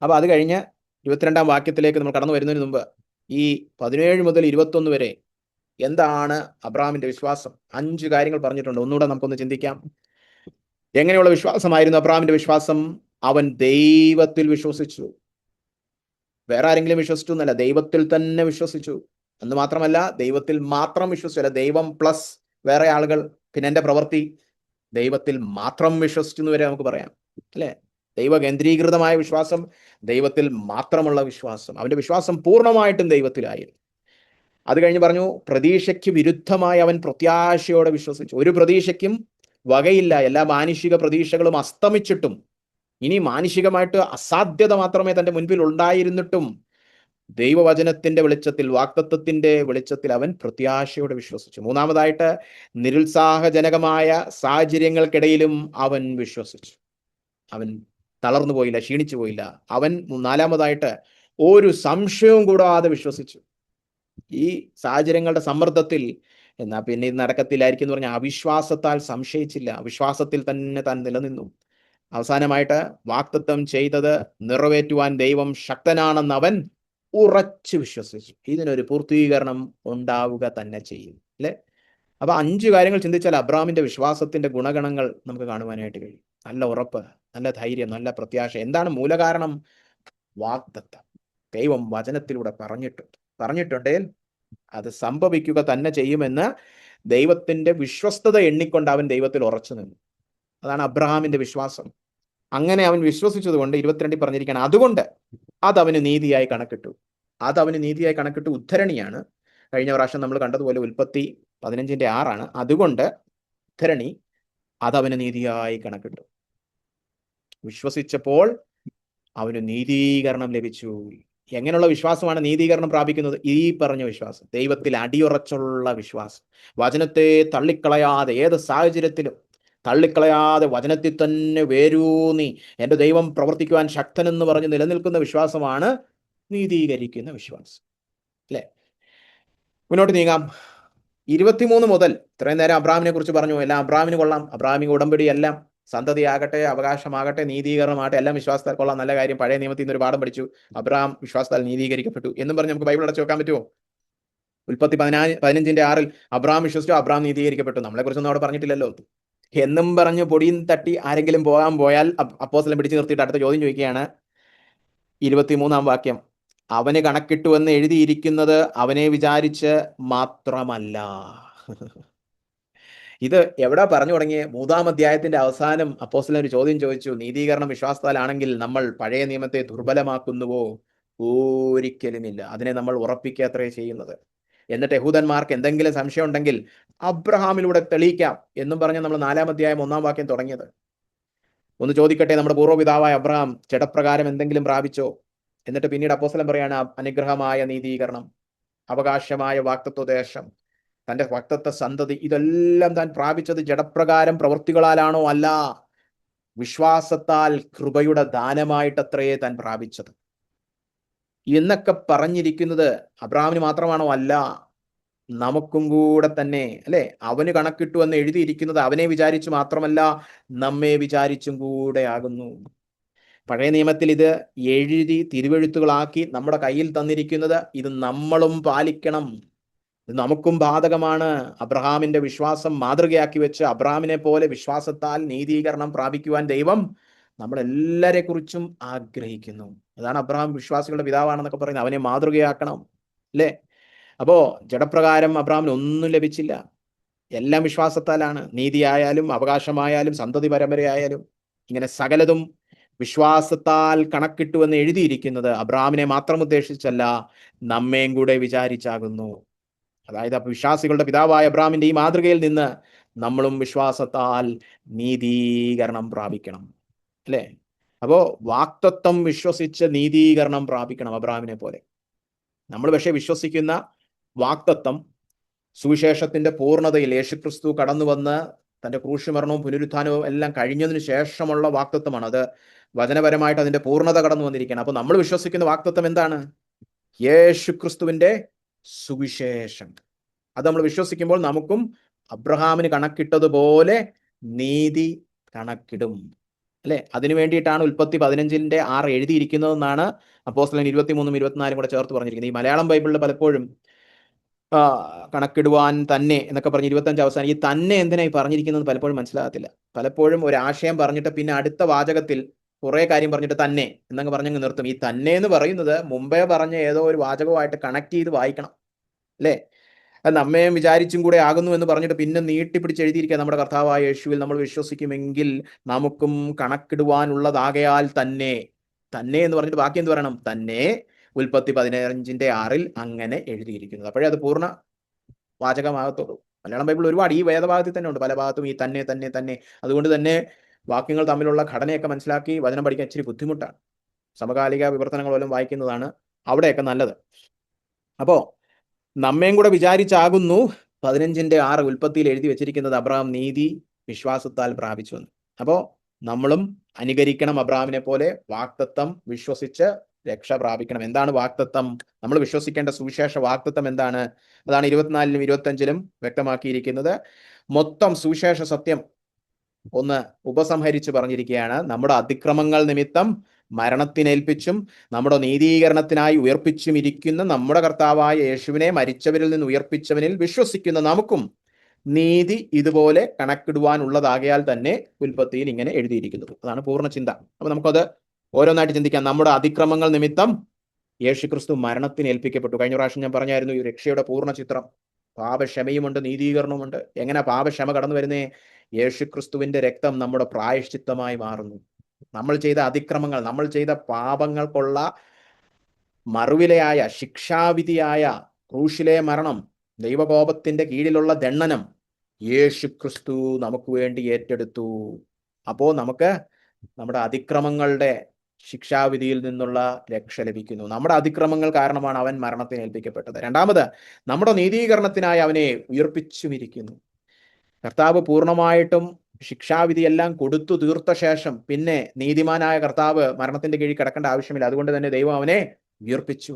അപ്പൊ അത് കഴിഞ്ഞ് 22-ാം വാക്യത്തിലേക്ക് നമ്മൾ കടന്നു വരുന്നതിന് മുമ്പ് ഈ 17 മുതൽ 21 വരെ എന്താണ് അബ്രഹാമിന്റെ വിശ്വാസം? 5 കാര്യങ്ങൾ പറഞ്ഞിട്ടുണ്ട്. ഒന്നുകൂടെ നമുക്കൊന്ന് ചിന്തിക്കാം. എങ്ങനെയുള്ള വിശ്വാസമായിരുന്നു അബ്രഹാമിന്റെ വിശ്വാസം? അവൻ ദൈവത്തിൽ വിശ്വസിച്ചു. വേറെ ആരെങ്കിലും വിശ്വസിച്ചു എന്നല്ല, ദൈവത്തിൽ തന്നെ വിശ്വസിച്ചു. എന്ന് മാത്രമല്ല, ദൈവത്തിൽ മാത്രം വിശ്വസിച്ചു അല്ല, ദൈവം പ്ലസ് വേറെ ആളുകൾ, പിന്നെ എൻ്റെ പ്രവൃത്തി, ദൈവത്തിൽ മാത്രം വിശ്വസിച്ചു എന്ന് വരെ നമുക്ക് പറയാം, അല്ലെ? ദൈവ കേന്ദ്രീകൃതമായ വിശ്വാസം, ദൈവത്തിൽ മാത്രമുള്ള വിശ്വാസം. അവന്റെ വിശ്വാസം പൂർണ്ണമായിട്ടും ദൈവത്തിലായിരുന്നു. അത് കഴിഞ്ഞ് പറഞ്ഞു, പ്രതീക്ഷയ്ക്ക് വിരുദ്ധമായി അവൻ പ്രത്യാശയോടെ വിശ്വസിച്ചു. ഒരു പ്രതീക്ഷയ്ക്കും വകയില്ല, എല്ലാ മാനുഷിക പ്രതീക്ഷകളും അസ്തമിച്ചിട്ടും, ഇനി മാനുഷികമായിട്ട് അസാധ്യത മാത്രമേ തൻ്റെ മുൻപിൽ ഉണ്ടായിരുന്നിട്ടും ദൈവവചനത്തിന്റെ വെളിച്ചത്തിൽ, വാഗ്ദത്തത്തിന്റെ വെളിച്ചത്തിൽ അവൻ പ്രത്യാശയോടെ വിശ്വസിച്ചു. മൂന്നാമതായിട്ട്, നിരുത്സാഹജനകമായ സാഹചര്യങ്ങൾക്കിടയിലും അവൻ വിശ്വസിച്ചു. അവൻ തളർന്നു പോയില്ല, ക്ഷീണിച്ചു പോയില്ല. അവൻ നാലാമതായിട്ട് ഒരു സംശയവും കൂടാതെ വിശ്വസിച്ചു. ഈ സാഹചര്യങ്ങളുടെ സമ്മർദ്ദത്തിൽ എന്നാ പിന്നെ ഇത് നടക്കത്തില്ലായിരിക്കും എന്ന് പറഞ്ഞ അവിശ്വാസത്താൽ സംശയിച്ചില്ല, വിശ്വാസത്തിൽ തന്നെ താൻ നിലനിന്നു. അവസാനമായിട്ട്, വാഗ്ദത്തം ചെയ്തത് നിറവേറ്റുവാൻ ദൈവം ശക്തനാണെന്ന് അവൻ ഉറച്ചു വിശ്വസിച്ചു. ഇതിനൊരു പൂർത്തീകരണം ഉണ്ടാവുക തന്നെ ചെയ്യും, അല്ലെ? അപ്പൊ 5 കാര്യങ്ങൾ ചിന്തിച്ചാൽ അബ്രഹാമിന്റെ വിശ്വാസത്തിന്റെ ഗുണഗണങ്ങൾ നമുക്ക് കാണുവാനായിട്ട് കഴിയും. നല്ല ഉറപ്പ്, നല്ല ധൈര്യം, നല്ല പ്രത്യാശ. എന്താണ് മൂലകാരണം? വാഗ്ദത്തം. ദൈവം വചനത്തിലൂടെ പറഞ്ഞിട്ടുണ്ടെങ്കിൽ അത് സംഭവിക്കുക തന്നെ ചെയ്യുമെന്ന് ദൈവത്തിന്റെ വിശ്വസ്തത എണ്ണിക്കൊണ്ട് അവൻ ദൈവത്തിൽ ഉറച്ചു നിന്നു. അതാണ് അബ്രഹാമിന്റെ വിശ്വാസം. അങ്ങനെ അവൻ വിശ്വസിച്ചത് കൊണ്ട് 22 പറഞ്ഞിരിക്കുകയാണ്, അതുകൊണ്ട് അതവന് നീതിയായി കണക്കിട്ടു. ഉദ്ധരണിയാണ്. കഴിഞ്ഞ പ്രാവശ്യം നമ്മൾ കണ്ടതുപോലെ ഉൽപ്പത്തി 15:6 അതുകൊണ്ട് ഉദ്ധരണി, അതവന് നീതിയായി കണക്കിട്ടു. വിശ്വസിച്ചപ്പോൾ അവന് നീതീകരണം ലഭിച്ചു. എങ്ങനെയുള്ള വിശ്വാസമാണ് നീതീകരണം പ്രാപിക്കുന്നത്? ഈ പറഞ്ഞ വിശ്വാസം, ദൈവത്തിൽ അടിയുറച്ചുള്ള വിശ്വാസം, വചനത്തെ തള്ളിക്കളയാതെ, ഏത് സാഹചര്യത്തിലും തള്ളിക്കളയാതെ വചനത്തിൽ തന്നെ വേരൂന്നി എൻ്റെ ദൈവം പ്രവർത്തിക്കുവാൻ ശക്തനെന്ന് പറഞ്ഞ് നിലനിൽക്കുന്ന വിശ്വാസമാണ് നീതീകരിക്കുന്ന വിശ്വാസം, അല്ലെ? മുന്നോട്ട് നീങ്ങാം. 23 മുതൽ, ഇത്രയും നേരം അബ്രഹാമിനെ കുറിച്ച് പറഞ്ഞു, എല്ലാം അബ്രഹാമിന് കൊള്ളാം, അബ്രഹാമിക ഉടമ്പടി എല്ലാം, സന്തതിയാകട്ടെ, അവകാശമാകട്ടെ, നീതീകരണമാകട്ടെ, എല്ലാം വിശ്വാസത്താൽ കൊള്ളാം, നല്ല കാര്യം. പഴയ നിയമത്തിൽ നിന്ന് ഒരു പാഠം പഠിച്ചു, അബ്രഹാം വിശ്വാസത്താൽ നീതീകരിക്കപ്പെട്ടു എന്നും പറഞ്ഞ് നമുക്ക് ബൈബിൾ അടച്ചു വെക്കാൻ പറ്റുമോ? ഉൽപ്പത്തി 15:6 അബ്രഹാം വിശ്വസിച്ചു, അബ്രഹാം നീതീകരിക്കപ്പെട്ടു. നമ്മളെ കുറിച്ചൊന്നും അവിടെ പറഞ്ഞിട്ടില്ലല്ലോ എന്നും പറഞ്ഞ് പൊടിയും തട്ടി ആരെങ്കിലും പോയാൽ അപ്പോസ്തലൻ പിടിച്ചു നിർത്തിയിട്ട് അടുത്ത ചോദ്യം ചോദിക്കുകയാണ്. 23-ാം വാക്യം, അവന് കണക്കിട്ടു എന്ന് എഴുതിയിരിക്കുന്നത് അവനെ വിചാരിച്ച് മാത്രമല്ല. ഇത് എവിടെ പറഞ്ഞു തുടങ്ങിയ? 3-ാം അധ്യായത്തിന്റെ അവസാനം അപ്പോസ്തലൻ ഒരു ചോദ്യം ചോദിച്ചു. നീതീകരണം വിശ്വാസത്താലാണെങ്കിൽ നമ്മൾ പഴയ നിയമത്തെ ദുർബലമാക്കുന്നുവോ? ഒരിക്കലുമില്ല. അതിനെ നമ്മൾ ഉറപ്പിക്കത്രേ ചെയ്യുന്നത്. എന്നിട്ട് യഹൂദന്മാർക്ക് എന്തെങ്കിലും സംശയം ഉണ്ടെങ്കിൽ അബ്രഹാമിലൂടെ തെളിയിക്കാം എന്നും പറഞ്ഞ് നമ്മൾ 4-ാം അധ്യായം 1-ാം വാക്യം തുടങ്ങിയത്. ഒന്ന് ചോദിക്കട്ടെ, നമ്മുടെ പൂർവ്വപിതാവായ അബ്രഹാം ജഡപ്രകാരം എന്തെങ്കിലും പ്രാപിച്ചോ? എന്നിട്ട് പിന്നീട് അപ്പോസ്തലൻ പറയാണ് അനുഗ്രഹമായ നീതീകരണം, അവകാശമായ വാഗ്ദത്തദേശം, തന്റെ വാഗ്ദത്ത സന്തതി, ഇതെല്ലാം താൻ പ്രാപിച്ചത് ജഡപ്രകാരം പ്രവൃത്തികളാലാണോ? അല്ല, വിശ്വാസത്താൽ കൃപയുടെ ദാനമായിട്ടത്രേ താൻ പ്രാപിച്ചത് എന്നൊക്കെ പറഞ്ഞിരിക്കുന്നത് അബ്രഹാമിന് മാത്രമാണോ? അല്ല, നമുക്കും കൂടെ തന്നെ, അല്ലെ? അവന് കണക്കിട്ടു എന്ന് എഴുതിയിരിക്കുന്നത് അവനെ വിചാരിച്ചു മാത്രമല്ല, നമ്മെ വിചാരിച്ചും കൂടെ ആകുന്നു. പഴയ നിയമത്തിൽ ഇത് എഴുതി തിരുവെഴുത്തുകളാക്കി നമ്മുടെ കയ്യിൽ തന്നിരിക്കുന്നത് ഇത് നമ്മളും പാലിക്കണം. ഇത് നമുക്കും ബാധകമാണ്. അബ്രഹാമിന്റെ വിശ്വാസം മാതൃകയാക്കി വെച്ച് അബ്രഹാമിനെ പോലെ വിശ്വാസത്താൽ നീതീകരണം പ്രാപിക്കുവാൻ ദൈവം നമ്മളെല്ലാരെ കുറിച്ചും ആഗ്രഹിക്കുന്നു. അതാണ് അബ്രഹാം വിശ്വാസികളുടെ പിതാവാണെന്നൊക്കെ പറയുന്നത്. അവനെ മാതൃകയാക്കണം, അല്ലേ? അപ്പോ ജഡപ്രകാരം അബ്രഹാമിന് ഒന്നും ലഭിച്ചില്ല. എല്ലാം വിശ്വാസത്താലാണ്. നീതിയായാലും അവകാശമായാലും സന്തതി പരമ്പരയായാലും ഇങ്ങനെ സകലതും വിശ്വാസത്താൽ കണക്കിട്ടു എന്ന് എഴുതിയിരിക്കുന്നത് അബ്രഹാമിനെ മാത്രം ഉദ്ദേശിച്ചല്ല, നമ്മയും കൂടെ വിചാരിച്ചാകുന്നു. അതായത് അപ്പൊ വിശ്വാസികളുടെ പിതാവായ അബ്രഹാമിന്റെ ഈ മാതൃകയിൽ നിന്ന് നമ്മളും വിശ്വാസത്താൽ നീതീകരണം പ്രാപിക്കണം, അല്ലെ? അപ്പോ വാക്തത്വം വിശ്വസിച്ച് നീതീകരണം പ്രാപിക്കണം അബ്രഹാമിനെ പോലെ. നമ്മൾ പക്ഷെ വിശ്വസിക്കുന്ന വാക്തത്വം സുവിശേഷത്തിന്റെ പൂർണ്ണതയിൽ യേശുക്രിസ്തു കടന്നു വന്ന് തന്റെ ക്രൂശുമരണവും പുനരുത്ഥാനവും എല്ലാം കഴിഞ്ഞതിന് ശേഷമുള്ള വാക്തത്വമാണ്. അത് വചനപരമായിട്ട് അതിന്റെ പൂർണ്ണത കടന്നു വന്നിരിക്കുകയാണ്. അപ്പൊ നമ്മൾ വിശ്വസിക്കുന്ന വാക്തത്വം എന്താണ്? യേശുക്രിസ്തുവിന്റെ സുവിശേഷം. അത് നമ്മൾ വിശ്വസിക്കുമ്പോൾ നമുക്കും അബ്രഹാമിന് കണക്കിട്ടതുപോലെ നീതി കണക്കിടും, അല്ലെ? അതിനു വേണ്ടിയിട്ടാണ് ഉൽപ്പത്തി 15:6 എഴുതിയിരിക്കുന്നതെന്നാണ് അപ്പോസ്തലൻ 23-ഉം 24-ഉം കൂടെ ചേർത്ത് പറഞ്ഞിരിക്കുന്നത്. ഈ മലയാളം ബൈബിളിൽ പലപ്പോഴും കണക്കിടുവാൻ തന്നെ എന്നൊക്കെ പറഞ്ഞ് 25 അവസാനം ഈ തന്നെ എന്തിനായി പറഞ്ഞിരിക്കുന്നത് പലപ്പോഴും മനസ്സിലാകത്തില്ല. പലപ്പോഴും ഒരു ആശയം പറഞ്ഞിട്ട് പിന്നെ അടുത്ത വാചകത്തിൽ കുറെ കാര്യം പറഞ്ഞിട്ട് തന്നെ എന്നങ്ങ് പറഞ്ഞങ്ങ് നിർത്തും. ഈ തന്നെ എന്ന് പറയുന്നത് മുമ്പേ പറഞ്ഞ ഏതോ ഒരു വാചകമായിട്ട് കണക്ട് ചെയ്ത് വായിക്കണം, അല്ലേ? അത് നമ്മെ വിചാരിച്ചും കൂടെ ആകുന്നു എന്ന് പറഞ്ഞിട്ട് പിന്നെ നീട്ടിപ്പിടിച്ച് എഴുതിയിരിക്കുക നമ്മുടെ കർത്താവായ യേശുവിൽ നമ്മൾ വിശ്വസിക്കുമെങ്കിൽ നമുക്കും കണക്കിടുവാനുള്ളതാകയാൽ തന്നെ. തന്നെ എന്ന് പറഞ്ഞിട്ട് ബാക്കി എന്ത് പറയണം? തന്നെ ഉൽപ്പത്തി 15:6 അങ്ങനെ എഴുതിയിരിക്കുന്നത്. അപ്പോഴേ അത് പൂർണ്ണ വാചകമാകത്തുള്ളൂ. മലയാളം ബൈബിൾ ഒരുപാട് ഈ വേദഭാഗത്തിൽ തന്നെ ഉണ്ട്, പല ഭാഗത്തും ഈ തന്നെ തന്നെ തന്നെ. അതുകൊണ്ട് തന്നെ വാക്യങ്ങൾ തമ്മിലുള്ള ഘടനയൊക്കെ മനസ്സിലാക്കി വചനം പഠിക്കാൻ ഇച്ചിരി ബുദ്ധിമുട്ടാണ്. സമകാലിക വിവർത്തനങ്ങൾ പോലും വായിക്കുന്നതാണ് അവിടെയൊക്കെ നല്ലത്. അപ്പോ നമ്മയും കൂടെ വിചാരിച്ചാകുന്നു 15:6 ഉൽപ്പത്തിയിൽ എഴുതി വെച്ചിരിക്കുന്നത് അബ്രഹാം നീതി വിശ്വാസത്താൽ പ്രാപിച്ചു എന്ന്. അപ്പോ നമ്മളും അനുകരിക്കണം അബ്രഹാമിനെ പോലെ, വാക്തത്വം വിശ്വസിച്ച് രക്ഷ പ്രാപിക്കണം. എന്താണ് വാക്തത്വം? നമ്മൾ വിശ്വസിക്കേണ്ട സുവിശേഷ വാക്തത്വം എന്താണ്? അതാണ് 24-ലും 25-ലും വ്യക്തമാക്കിയിരിക്കുന്നത്. മൊത്തം സുവിശേഷ സത്യം ഒന്ന് ഉപസംഹരിച്ച് പറഞ്ഞിരിക്കുകയാണ്. നമ്മുടെ അതിക്രമങ്ങൾ നിമിത്തം മരണത്തിനേൽപ്പിച്ചും നമ്മുടെ നീതീകരണത്തിനായി ഉയർപ്പിച്ചും ഇരിക്കുന്ന നമ്മുടെ കർത്താവായ യേശുവിനെ മരിച്ചവരിൽ നിന്ന് ഉയർപ്പിച്ചവനിൽ വിശ്വസിക്കുന്ന നമുക്കും നീതി ഇതുപോലെ കണക്കിടുവാനുള്ളതാകയാൽ തന്നെ ഉൽപ്പത്തിയിൽ ഇങ്ങനെ എഴുതിയിരിക്കുന്നത്. അതാണ് പൂർണ്ണ ചിന്ത. അപ്പൊ നമുക്കത് ഓരോന്നായിട്ട് ചിന്തിക്കാം. നമ്മുടെ അതിക്രമങ്ങൾ നിമിത്തം യേശുക്രിസ്തു മരണത്തിന് ഏൽപ്പിക്കപ്പെട്ടു. കഴിഞ്ഞ പ്രാവശ്യം ഞാൻ പറഞ്ഞായിരുന്നു ഈ രക്ഷയുടെ പൂർണ്ണ ചിത്രം. പാപക്ഷമയുമുണ്ട്, നീതീകരണവുമുണ്ട്. എങ്ങനെ പാപക്ഷമ കടന്നു വരുന്നേ? യേശുക്രിസ്തുവിന്റെ രക്തം നമ്മുടെ പ്രായശ്ചിത്തമായി മാറുന്നു. നമ്മൾ ചെയ്ത അതിക്രമങ്ങൾ, നമ്മൾ ചെയ്ത പാപങ്ങൾക്കുള്ള മറുവിലയായ ശിക്ഷാവിധിയായ ക്രൂശിലെ മരണം, ദൈവകോപത്തിന്റെ കീഴിലുള്ള ദണ്ഡനം യേശുക്രിസ്തു നമുക്ക് വേണ്ടി ഏറ്റെടുത്തു. അപ്പോ നമുക്ക് നമ്മുടെ അതിക്രമങ്ങളുടെ ശിക്ഷാവിധിയിൽ നിന്നുള്ള രക്ഷ ലഭിക്കുന്നു. നമ്മുടെ അതിക്രമങ്ങൾ കാരണമാണ് അവൻ മരണത്തിന് ഏൽപ്പിക്കപ്പെട്ടത്. രണ്ടാമത്, നമ്മുടെ നീതീകരണത്തിനായി അവനെ ഉയർപ്പിച്ചുമിരിക്കുന്നു. കർത്താവ് പൂർണ്ണമായിട്ടും ശിക്ഷാവിധിയെല്ലാം കൊടുത്തു തീർത്ത ശേഷം പിന്നെ നീതിമാനായ കർത്താവ് മരണത്തിന്റെ കീഴിൽ കിടക്കേണ്ട ആവശ്യമില്ല. അതുകൊണ്ട് തന്നെ ദൈവം അവനെ ഉയർപ്പിച്ചു.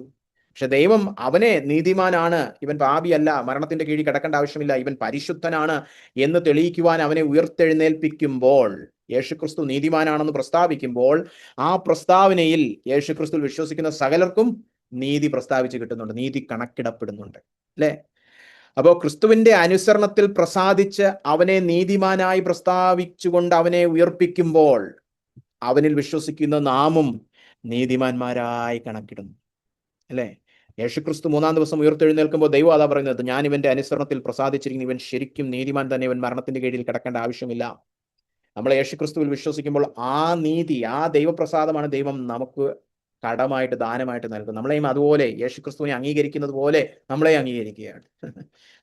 പക്ഷെ ദൈവം അവനെ നീതിമാനാണ്, ഇവൻ പാപിയല്ല, മരണത്തിന്റെ കീഴിൽ കിടക്കേണ്ട ആവശ്യമില്ല, ഇവൻ പരിശുദ്ധനാണ് എന്ന് തെളിയിക്കുവാൻ അവനെ ഉയർത്തെഴുന്നേൽപ്പിക്കുമ്പോൾ, യേശുക്രിസ്തു നീതിമാനാണെന്ന് പ്രസ്താവിക്കുമ്പോൾ, ആ പ്രസ്താവനയിൽ യേശുക്രിസ്തു വിശ്വസിക്കുന്ന സകലർക്കും നീതി പ്രസ്താവിച്ച് കിട്ടുന്നുണ്ട്, നീതി കണക്കിടപ്പെടുന്നുണ്ട്, അല്ലെ? അപ്പോൾ ക്രിസ്തുവിന്റെ അനുസരണത്തിൽ പ്രസാദിച്ച് അവനെ നീതിമാനായി പ്രസ്താവിച്ചുകൊണ്ട് അവനെ ഉയർപ്പിക്കുമ്പോൾ അവനിൽ വിശ്വസിക്കുന്ന നാമും നീതിമാന്മാരായി കണക്കിടുന്നു, അല്ലെ? യേശുക്രിസ്തു മൂന്നാം ദിവസം ഉയർത്തെഴുന്നേൽക്കുമ്പോൾ ദൈവം അതാ പറയുന്നത്, ഞാൻ ഇവന്റെ അനുസരണത്തിൽ പ്രസാദിച്ചിരിക്കുന്നു, ഇവൻ ശരിക്കും നീതിമാൻ തന്നെ, ഇവൻ മരണത്തിന്റെ കീഴിൽ കിടക്കേണ്ട ആവശ്യമില്ല. നമ്മൾ യേശുക്രിസ്തുവിൽ വിശ്വസിക്കുമ്പോൾ ആ നീതി, ആ ദൈവപ്രസാദമാണ് ദൈവം നമുക്ക് കടമായിട്ട്, ദാനമായിട്ട് നൽകും. നമ്മളെയും അതുപോലെ യേശുക്രിസ്തുവിനെ അംഗീകരിക്കുന്നത് പോലെ നമ്മളെ അംഗീകരിക്കുകയാണ്.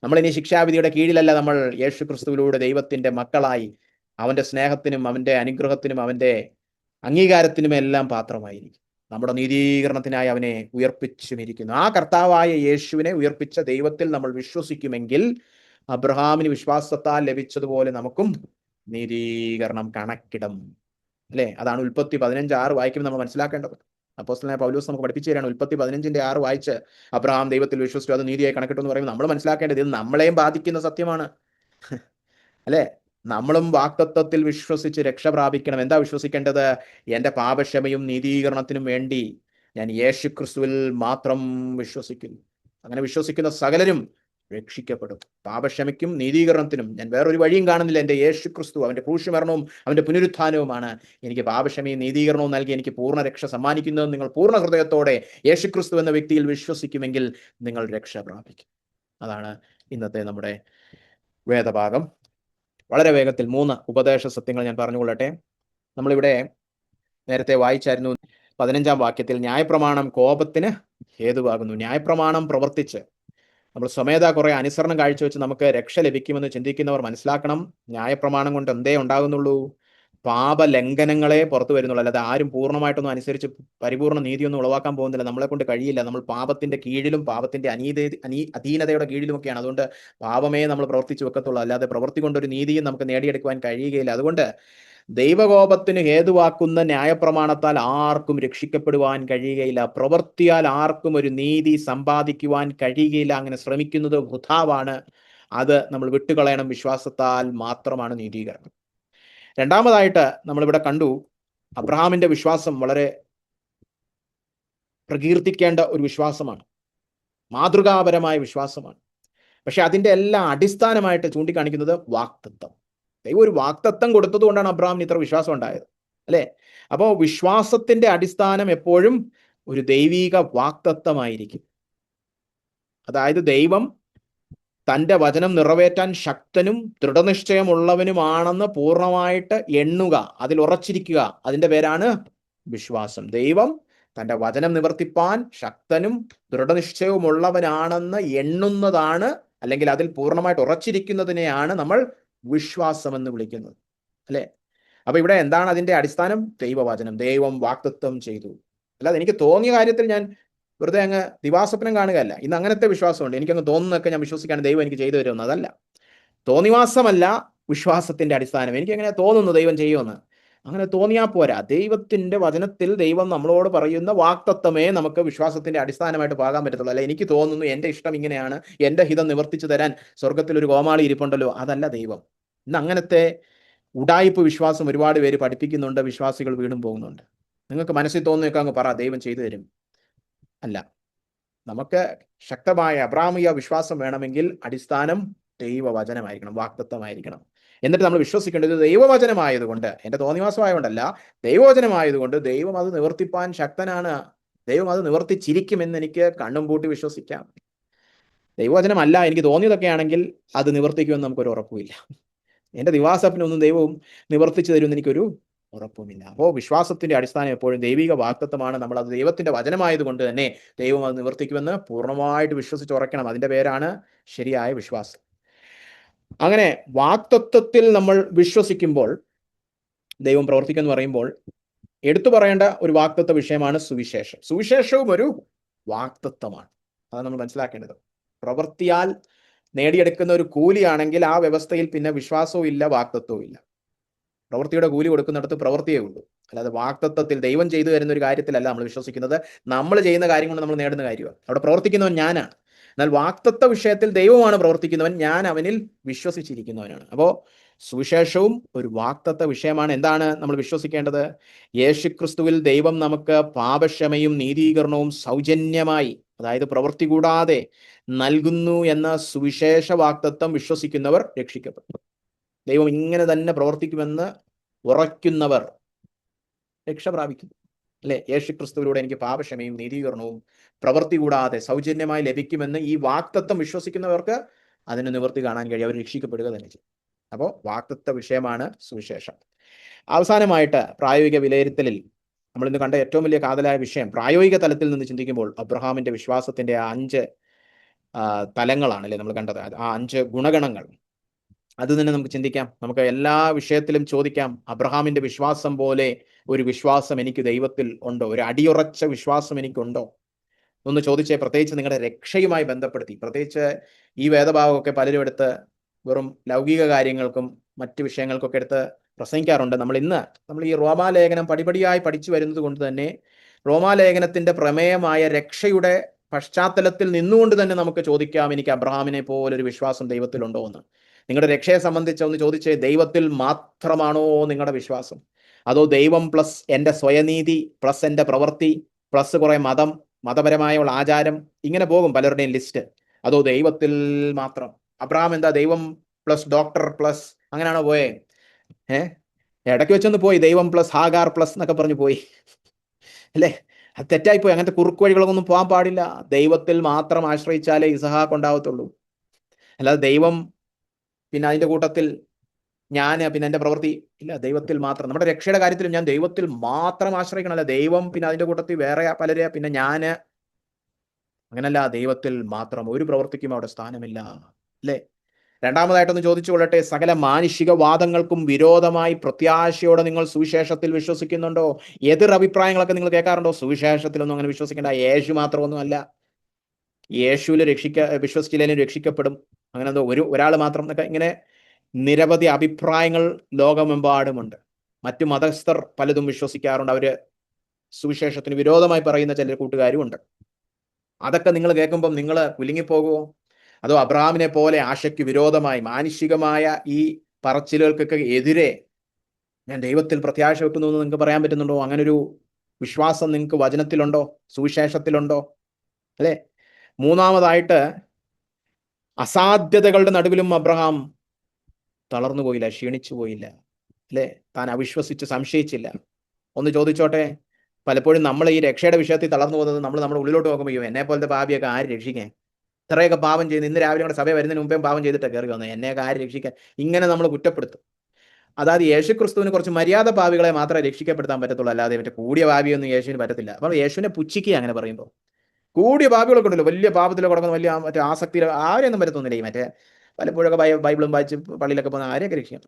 നമ്മളിനി ശിക്ഷാവിധിയുടെ കീഴിലല്ല, നമ്മൾ യേശുക്രിസ്തുവിലൂടെ ദൈവത്തിന്റെ മക്കളായി അവന്റെ സ്നേഹത്തിനും അവന്റെ അനുഗ്രഹത്തിനും അവന്റെ അംഗീകാരത്തിനും എല്ലാം പാത്രമായിരിക്കും. നമ്മുടെ നീതീകരണത്തിനായി അവനെ ഉയർപ്പിച്ചുമിരിക്കുന്നു. ആ കർത്താവായ യേശുവിനെ ഉയർപ്പിച്ച ദൈവത്തിൽ നമ്മൾ വിശ്വസിക്കുമെങ്കിൽ അബ്രഹാമിന് വിശ്വാസത്താൽ ലഭിച്ചതുപോലെ നമുക്കും നീതീകരണം കണക്കിടും. അല്ലെ? അതാണ് ഉൽപ്പത്തി 15:6 വായിക്കുമ്പോൾ നമ്മൾ മനസ്സിലാക്കേണ്ടത്. അപ്പോസ്തലനായ പൗലോസ് നമുക്ക് പഠിപ്പിച്ചു തരാണ്. ഉൽപ്പത്തി 15:6 വായിച്ച് അബ്രഹാം ദൈവത്തിൽ വിശ്വസിച്ചു, അത് നീതിയായി കണക്കിട്ടു എന്ന് പറയുമ്പോൾ നമ്മൾ മനസ്സിലാക്കേണ്ടത് ഇത് നമ്മളെയും ബാധിക്കുന്ന സത്യമാണ്. അല്ലെ? നമ്മളും വാഗ്ദത്തത്തിൽ വിശ്വസിച്ച് രക്ഷ പ്രാപിക്കണം. എന്താ വിശ്വസിക്കേണ്ടത്? എൻ്റെ പാപക്ഷമയും നീതീകരണത്തിനും വേണ്ടി ഞാൻ യേശുക്രിസ്തുവിൽ മാത്രം വിശ്വസിക്കുന്നു. അങ്ങനെ വിശ്വസിക്കുന്ന സകലരും രക്ഷിക്കപ്പെടും. പാപക്ഷമയ്ക്കും നീതീകരണത്തിനും ഞാൻ വേറൊരു വഴിയും കാണുന്നില്ല. എൻ്റെ യേശുക്രിസ്തു, അവൻ്റെ ക്രൂശുമരണവും അവൻ്റെ പുനരുത്ഥാനവുമാണ് എനിക്ക് പാപക്ഷമയും നീതീകരണവും നൽകി എനിക്ക് പൂർണ്ണ രക്ഷ സമ്മാനിക്കുന്നത്. നിങ്ങൾ പൂർണ്ണ ഹൃദയത്തോടെ യേശുക്രിസ്തു എന്ന വ്യക്തിയിൽ വിശ്വസിക്കുമെങ്കിൽ നിങ്ങൾ രക്ഷ പ്രാപിക്കും. അതാണ് ഇന്നത്തെ നമ്മുടെ വേദഭാഗം. വളരെ വേഗത്തിൽ 3 ഉപദേശ സത്യങ്ങൾ ഞാൻ പറഞ്ഞുകൊള്ളട്ടെ. നമ്മളിവിടെ നേരത്തെ വായിച്ചായിരുന്നു 15-ാം വാക്യത്തിൽ, ന്യായപ്രമാണം കോപത്തിന് ഹേതുവാകുന്നു. ന്യായപ്രമാണം പ്രവർത്തിച്ച് നമ്മൾ സ്വമേധ കുറെ അനുസരണം കാഴ്ചവെച്ച് നമുക്ക് രക്ഷ ലഭിക്കുമെന്ന് ചിന്തിക്കുന്നവർ മനസ്സിലാക്കണം, ന്യായപ്രമാണം കൊണ്ട് എന്തേ ഉണ്ടാകുന്നുള്ളൂ? പാപലംഘനങ്ങളെ പുറത്തു വരുന്നുള്ളൂ. അല്ലാതെ ആരും പൂർണ്ണമായിട്ടൊന്നും അനുസരിച്ച് പരിപൂർണ്ണ നീതിയൊന്നും ഉളവാക്കാൻ പോകുന്നില്ല. നമ്മളെ കൊണ്ട് കഴിയില്ല. നമ്മൾ പാപത്തിന്റെ കീഴിലും പാപത്തിന്റെ അധീനതയുടെ കീഴിലുമൊക്കെയാണ്. അതുകൊണ്ട് പാപമേ നമ്മൾ പ്രവർത്തിച്ചു വെക്കത്തുള്ളൂ. അല്ലാതെ പ്രവൃത്തി കൊണ്ടൊരു നീതിയും നമുക്ക് നേടിയെടുക്കുവാൻ കഴിയുകയില്ല. അതുകൊണ്ട് ദൈവകോപത്തിന് ഹേതുവാക്കുന്ന ന്യായപ്രമാണത്താൽ ആർക്കും രക്ഷിക്കപ്പെടുവാൻ കഴിയുകയില്ല. പ്രവൃത്തിയാൽ ആർക്കും ഒരു നീതി സമ്പാദിക്കുവാൻ കഴിയുകയില്ല. അങ്ങനെ ശ്രമിക്കുന്നത് വൃഥാവാണ്. അത് നമ്മൾ വിട്ടുകളയണം. വിശ്വാസത്താൽ മാത്രമാണ് നീതീകരണം. രണ്ടാമതായിട്ട് നമ്മളിവിടെ കണ്ടു, അബ്രഹാമിന്റെ വിശ്വാസം വളരെ പ്രകീർത്തിക്കേണ്ട ഒരു വിശ്വാസമാണ്. മാതൃകാപരമായ വിശ്വാസമാണ്. പക്ഷെ അതിന്റെ എല്ലാം അടിസ്ഥാനമായിട്ട് ചൂണ്ടിക്കാണിക്കുന്നത് വാഗ്ദത്തം. ദൈവം ഒരു വാഗ്ദത്തം കൊടുത്തത് കൊണ്ടാണ് അബ്രഹാമിന് ഇത്ര വിശ്വാസം ഉണ്ടായത്. അല്ലെ? അപ്പോൾ വിശ്വാസത്തിന്റെ അടിസ്ഥാനം എപ്പോഴും ഒരു ദൈവീക വാഗ്ദത്തമായിരിക്കും. അതായത് ദൈവം തൻ്റെ വചനം നിറവേറ്റാൻ ശക്തനും ദൃഢനിശ്ചയമുള്ളവനുമാണെന്ന് പൂർണ്ണമായിട്ട് എണ്ണുക, അതിൽ ഉറച്ചിരിക്കുക. അതിൻ്റെ പേരാണ് വിശ്വാസം. ദൈവം തൻ്റെ വചനം നിവർത്തിപ്പാൻ ശക്തനും ദൃഢനിശ്ചയവുമുള്ളവനാണെന്ന് എണ്ണുന്നതാണ്, അല്ലെങ്കിൽ അതിൽ പൂർണ്ണമായിട്ട് ഉറച്ചിരിക്കുന്നതിനെയാണ് നമ്മൾ വിശ്വാസം എന്ന് വിളിക്കുന്നത്. അല്ലെ? അപ്പൊ ഇവിടെ എന്താണ് അതിന്റെ അടിസ്ഥാനം? ദൈവവചനം. ദൈവം വാഗ്ദത്തം ചെയ്തു. അല്ലാതെ എനിക്ക് തോന്നിയ കാര്യത്തിൽ ഞാൻ വെറുതെ അങ്ങ് ദിവാസ്വപ്നം കാണുകയല്ല. ഇന്ന് അങ്ങനത്തെ വിശ്വാസമുണ്ട്. എനിക്കങ്ങ് തോന്നുന്നതൊക്കെ ഞാൻ വിശ്വസിക്കാണ് ദൈവം എനിക്ക് ചെയ്തു തരുമെന്ന്. അതല്ല, തോന്നിവാസമല്ല വിശ്വാസത്തിന്റെ അടിസ്ഥാനം. എനിക്ക് എങ്ങനെ തോന്നുന്നു ദൈവം ചെയ്യുമെന്ന്? അങ്ങനെ തോന്നിയാൽ പോരാ. ദൈവത്തിന്റെ വചനത്തിൽ ദൈവം നമ്മളോട് പറയുന്ന വാഗ്ദത്തമേ നമുക്ക് വിശ്വാസത്തിന്റെ അടിസ്ഥാനമായിട്ട് പാകാൻ പറ്റത്തുള്ളൂ. അല്ല എനിക്ക് തോന്നുന്നു, എൻ്റെ ഇഷ്ടം ഇങ്ങനെയാണ്, എൻ്റെ ഹിതം നിവർത്തിച്ചു തരാൻ സ്വർഗത്തിൽ ഒരു കോമാളി ഇരിപ്പുണ്ടല്ലോ, അതല്ല ദൈവം. ഇന്ന് അങ്ങനത്തെ ഉടായിപ്പ് വിശ്വാസം ഒരുപാട് പേര് പഠിപ്പിക്കുന്നുണ്ട്. വിശ്വാസികൾ വീണും പോകുന്നുണ്ട്. നിങ്ങൾക്ക് മനസ്സിൽ തോന്നുന്നതൊക്കെ അങ്ങ് പറ, ദൈവം ചെയ്തു തരും. അല്ല, നമുക്ക് ശക്തമായ അബ്രാഹ്മിക വിശ്വാസം വേണമെങ്കിൽ അടിസ്ഥാനം ദൈവവചനമായിരിക്കണം, വാഗ്ദത്തമായിരിക്കണം. എന്നിട്ട് നമ്മൾ വിശ്വസിക്കേണ്ടത് ദൈവവചനമായതുകൊണ്ട്, എൻ്റെ തോന്നിവാസമായതുകൊണ്ടല്ല, ദൈവവചനമായതുകൊണ്ട് ദൈവം അത് നിവർത്തിപ്പാൻ ശക്തനാണ്. ദൈവം അത് നിവർത്തിച്ചിരിക്കുമെന്ന് എനിക്ക് കണ്ണും പൂട്ടി വിശ്വസിക്കാം. ദൈവവചനമല്ല, എനിക്ക് തോന്നിയതൊക്കെ ആണെങ്കിൽ അത് നിവർത്തിക്കുമെന്ന് നമുക്കൊരു ഉറപ്പുമില്ല. എൻ്റെ ദിവാസ്വപ്നമൊന്നും ദൈവവും നിവർത്തിച്ചു തരുമെന്ന് എനിക്കൊരു ഉറപ്പുമില്ല. അപ്പോൾ വിശ്വാസത്തിന്റെ അടിസ്ഥാനം എപ്പോഴും ദൈവിക വാഗ്ദത്തമാണ്. നമ്മൾ അത് ദൈവത്തിന്റെ വചനമായതുകൊണ്ട് തന്നെ ദൈവം അത് നിവർത്തിക്കുമെന്ന് പൂർണ്ണമായിട്ട് വിശ്വസിച്ചുറക്കണം. അതിൻ്റെ പേരാണ് ശരിയായ വിശ്വാസം. അങ്ങനെ വാഗ്ദത്തത്തിൽ നമ്മൾ വിശ്വസിക്കുമ്പോൾ ദൈവം പ്രവർത്തിക്കുമെന്ന് പറയുമ്പോൾ എടുത്തു പറയേണ്ട ഒരു വാഗ്ദത്ത വിഷയമാണ് സുവിശേഷം. സുവിശേഷവും ഒരു വാഗ്ദത്തമാണ്. അതാണ് നമ്മൾ മനസ്സിലാക്കേണ്ടത്. പ്രവൃത്തിയാൽ നേടിയെടുക്കുന്ന ഒരു കൂലിയാണെങ്കിൽ ആ വ്യവസ്ഥയിൽ പിന്നെ വിശ്വാസവും ഇല്ല, വാഗ്ദത്തവും ഇല്ല. പ്രവൃത്തിയുടെ കൂലി കൊടുക്കുന്നിടത്ത് പ്രവൃത്തിയേ ഉള്ളൂ. അല്ലാതെ വാഗ്ദത്തത്തിൽ ദൈവം ചെയ്തു തരുന്ന ഒരു കാര്യത്തിലല്ല നമ്മൾ വിശ്വസിക്കുന്നത്. നമ്മൾ ചെയ്യുന്ന കാര്യം കൊണ്ട് നമ്മൾ നേടുന്ന കാര്യമാണ്. അവിടെ പ്രവർത്തിക്കുന്നവൻ ഞാനാണ്. എന്നാൽ വാഗ്ദത്ത വിഷയത്തിൽ ദൈവമാണ് പ്രവർത്തിക്കുന്നവൻ, ഞാൻ അവനിൽ വിശ്വസിച്ചിരിക്കുന്നവനാണ്. അപ്പോൾ സുവിശേഷവും ഒരു വാഗ്ദത്ത വിഷയമാണ്. എന്താണ് നമ്മൾ വിശ്വസിക്കേണ്ടത്? യേശുക്രിസ്തുവിൽ ദൈവം നമുക്ക് പാപക്ഷമയും നീതീകരണവും സൗജന്യമായി, അതായത് പ്രവൃത്തി കൂടാതെ നൽകുന്നു എന്ന സുവിശേഷ വാഗ്ദത്തം വിശ്വസിക്കുന്നവർ രക്ഷിക്കപ്പെട്ടു. ദൈവം ഇങ്ങനെ തന്നെ പ്രവർത്തിക്കുമെന്ന് ഉറയ്ക്കുന്നവർ രക്ഷ പ്രാപിക്കുന്നു. അല്ലെ? യേശുക്രിസ്തുവിലൂടെ എനിക്ക് പാപക്ഷമയും നീതീകരണവും പ്രവൃത്തി കൂടാതെ സൗജന്യമായി ലഭിക്കുമെന്ന് ഈ വാഗ്ദത്തം വിശ്വസിക്കുന്നവർക്ക് അതിന് നിവൃത്തി കാണാൻ കഴിയും. അവർ രക്ഷിക്കപ്പെടുക തന്നെ ചെയ്യും. അപ്പോൾ വാഗ്ദത്ത വിഷയമാണ് സുവിശേഷം. അവസാനമായിട്ട് പ്രായോഗിക വിലയിരുത്തലിൽ നമ്മൾ ഇന്ന് കണ്ട ഏറ്റവും വലിയ കാതലായ വിഷയം, പ്രായോഗിക തലത്തിൽ നിന്ന് ചിന്തിക്കുമ്പോൾ അബ്രഹാമിന്റെ വിശ്വാസത്തിന്റെ ആ 5 തലങ്ങളാണ് അല്ലേ നമ്മൾ കണ്ടത്. ആ 5 ഗുണഗണങ്ങൾ. അത് തന്നെ നമുക്ക് ചിന്തിക്കാം. നമുക്ക് എല്ലാ വിഷയത്തിലും ചോദിക്കാം, അബ്രഹാമിന്റെ വിശ്വാസം പോലെ ഒരു വിശ്വാസം എനിക്ക് ദൈവത്തിൽ ഉണ്ടോ? ഒരു അടിയുറച്ച വിശ്വാസം എനിക്കുണ്ടോ? ഒന്ന് ചോദിച്ചേ. പ്രത്യേകിച്ച് നിങ്ങളുടെ രക്ഷയുമായി ബന്ധപ്പെടുത്തി. പ്രത്യേകിച്ച് ഈ വേദഭാഗമൊക്കെ പലരും എടുത്ത് വെറും ലൗകിക കാര്യങ്ങൾക്കും മറ്റ് വിഷയങ്ങൾക്കൊക്കെ എടുത്ത് പ്രസംഗിക്കാറുണ്ട്. നമ്മൾ ഈ റോമാലേഖനം പടിപടിയായി പഠിച്ചു വരുന്നത് കൊണ്ട് തന്നെ റോമാലേഖനത്തിന്റെ പ്രമേയമായ രക്ഷയുടെ പശ്ചാത്തലത്തിൽ നിന്നുകൊണ്ട് തന്നെ നമുക്ക് ചോദിക്കാം, എനിക്ക് അബ്രഹാമിനെ പോലൊരു വിശ്വാസം ദൈവത്തിലുണ്ടോ എന്ന്. നിങ്ങളുടെ രക്ഷയെ സംബന്ധിച്ച് ഒന്ന് ചോദിച്ചേ, ദൈവത്തിൽ മാത്രമാണോ നിങ്ങളുടെ വിശ്വാസം? അതോ ദൈവം പ്ലസ് എൻ്റെ സ്വയനീതി പ്ലസ് എൻ്റെ പ്രവൃത്തി പ്ലസ് കുറെ മതപരമായുള്ള ആചാരം, ഇങ്ങനെ പോകും പലരുടെയും ലിസ്റ്റ്? അതോ ദൈവത്തിൽ മാത്രം? അബ്രഹാം എന്താ ദൈവം പ്ലസ് ഡോക്ടർ പ്ലസ് അങ്ങനെയാണോ പോയേ? ഇടയ്ക്ക് വെച്ചൊന്ന് പോയി ദൈവം പ്ലസ് ഹാഗാർ പ്ലസ് എന്നൊക്കെ പറഞ്ഞു പോയി, അല്ലേ? അത് തെറ്റായിപ്പോയി. അങ്ങനത്തെ കുറുക്ക് വഴികളൊന്നും പോകാൻ പാടില്ല. ദൈവത്തിൽ മാത്രം ആശ്രയിച്ചാലേ ഇസഹാക്ക് ഉണ്ടാവത്തുള്ളൂ. അല്ലാതെ ദൈവം പിന്നെ അതിന്റെ കൂട്ടത്തിൽ ഞാൻ പിന്നെ എൻ്റെ പ്രവൃത്തി ഇല്ല. ദൈവത്തിൽ മാത്രം. നമ്മുടെ രക്ഷയുടെ കാര്യത്തിലും ഞാൻ ദൈവത്തിൽ മാത്രം ആശ്രയിക്കണമല്ല. ദൈവം പിന്നെ അതിന്റെ കൂട്ടത്തിൽ വേറെ പലരെ പിന്നെ ഞാന്, അങ്ങനല്ല. ദൈവത്തിൽ മാത്രം. ഒരു പ്രവൃത്തിക്കും അവിടെ സ്ഥാനമില്ല, അല്ലേ? രണ്ടാമതായിട്ടൊന്ന് ചോദിച്ചു കൊള്ളട്ടെ, സകല മാനുഷിക വാദങ്ങൾക്കും വിരോധമായി പ്രത്യാശയോടെ നിങ്ങൾ സുവിശേഷത്തിൽ വിശ്വസിക്കുന്നുണ്ടോ? എതിർ അഭിപ്രായങ്ങളൊക്കെ നിങ്ങൾ കേൾക്കാറുണ്ടോ? സുവിശേഷത്തിലൊന്നും അങ്ങനെ വിശ്വസിക്കേണ്ട. യേശു മാത്രമൊന്നും അല്ല. യേശുവിൽ വിശ്വസിച്ചില്ലെങ്കിലും രക്ഷിക്കപ്പെടും. അങ്ങനെ എന്തോ ഒരാൾ മാത്രം എന്നൊക്കെ ഇങ്ങനെ നിരവധി അഭിപ്രായങ്ങൾ ലോകമെമ്പാടുമുണ്ട്. മറ്റു മതസ്ഥർ പലതും വിശ്വസിക്കാറുണ്ട്. അവര് സുവിശേഷത്തിന് വിരോധമായി പറയുന്ന ചില കൂട്ടുകാരും ഉണ്ട്. അതൊക്കെ നിങ്ങൾ കേൾക്കുമ്പം നിങ്ങൾ കുലുങ്ങിപ്പോകുമോ? അതോ അബ്രഹാമിനെ പോലെ ആശയ്ക്ക് വിരോധമായി മാനുഷികമായ ഈ പറച്ചിലുകൾക്കൊക്കെ എതിരെ ഞാൻ ദൈവത്തിൽ പ്രത്യാശ വെക്കുന്നു എന്ന് നിങ്ങൾക്ക് പറയാൻ പറ്റുന്നുണ്ടോ? അങ്ങനൊരു വിശ്വാസം നിങ്ങൾക്ക് വചനത്തിലുണ്ടോ? സുവിശേഷത്തിലുണ്ടോ? അല്ലേ? മൂന്നാമതായിട്ട്, അസാധ്യതകളുടെ നടുവിലും അബ്രഹാം തളർന്നു പോയില്ല, ക്ഷീണിച്ചു പോയില്ല, അല്ലേ? താൻ അവിശ്വസിച്ച് സംശയിച്ചില്ല. ഒന്ന് ചോദിച്ചോട്ടെ, പലപ്പോഴും നമ്മൾ ഈ രക്ഷയുടെ വിഷയത്തിൽ തളർന്നു പോകുന്നത് നമ്മുടെ ഉള്ളിലോട്ട് നോക്കുമ്പോൾ എന്നെ പോലത്തെ പാപിയൊക്കെ ആര് രക്ഷിക്കാൻ? ഇത്രയൊക്കെ പാപം ചെയ്യുന്നു. ഇന്ന് രാവിലെ നമ്മുടെ സഭ വരുന്നതിന് മുമ്പേ പാപം ചെയ്തിട്ട് കയറി വന്നത്, എന്നെയൊക്കെ ആര് രക്ഷിക്കാൻ? ഇങ്ങനെ നമ്മൾ കുറ്റപ്പെടുത്തും. അതായത് യേശുക്രിസ്തുവിന് കുറച്ച് മര്യാദ പാവികളെ മാത്രമേ രക്ഷിക്കപ്പെടുത്താൻ പറ്റത്തുള്ളൂ, അല്ലാതെ മറ്റേ കൂടിയ പാപിയൊന്നും യേശുവിന് പറ്റത്തില്ല. അപ്പോൾ യേശുവിനെ പുച്ഛിക്കുക അങ്ങനെ പറയുമ്പോൾ. കൂടിയ പാപികളൊക്കെ ഉണ്ടല്ലോ, വലിയ പാപത്തിലൊക്കെ കിടക്കുന്ന, വലിയ മറ്റേ ആസക്തിയിൽ ആരെയൊന്നും പറ്റത്തൊന്നുമില്ല. ഈ മറ്റേ പലപ്പോഴൊക്കെ ബൈബിളും വായിച്ച് പള്ളിയിലൊക്കെ പോകുന്ന ആരെയൊക്കെ രക്ഷിക്കാം?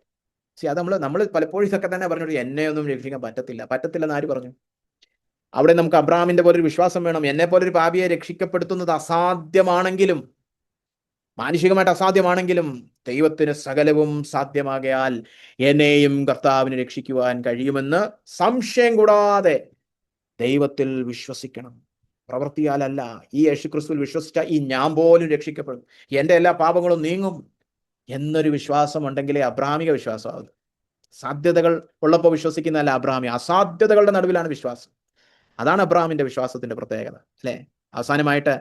പക്ഷേ അത് നമ്മൾ പലപ്പോഴും ഇതൊക്കെ തന്നെ പറഞ്ഞിട്ട് എന്നെയൊന്നും രക്ഷിക്കാൻ പറ്റത്തില്ലെന്ന് ആര് പറഞ്ഞു? അവിടെ നമുക്ക് അബ്രഹാമിന്റെ പോലെ ഒരു വിശ്വാസം വേണം. എന്നെ പോലെ ഒരു പാപിയെ രക്ഷിക്കപ്പെടുത്തുന്നത് അസാധ്യമാണെങ്കിലും, മാനുഷികമായിട്ട് അസാധ്യമാണെങ്കിലും ദൈവത്തിന് സകലവും സാധ്യമാകയാൽ എന്നെയും കർത്താവിനെ രക്ഷിക്കുവാൻ കഴിയുമെന്ന് സംശയം കൂടാതെ ദൈവത്തിൽ വിശ്വസിക്കണം. പ്രവൃത്തിയാലല്ല. ഈ യേശുക്രിസ്തുവിൽ വിശ്വസിച്ച ഈ ഞാൻ പോലും രക്ഷിക്കപ്പെടും, എൻ്റെ എല്ലാ പാപങ്ങളും നീങ്ങും എന്നൊരു വിശ്വാസം ഉണ്ടെങ്കിലേ അബ്രാഹ്മിക വിശ്വാസമാകും. സാധ്യതകൾ ഉള്ളപ്പോൾ വിശ്വസിക്കുന്നതല്ല അബ്രാഹ്മി, അസാധ്യതകളുടെ നടുവിലാണ് വിശ്വാസം. അതാണ് അബ്രഹാമിന്റെ വിശ്വാസത്തിന്റെ പ്രത്യേകത, അല്ലേ? അവസാനമായിട്ട്,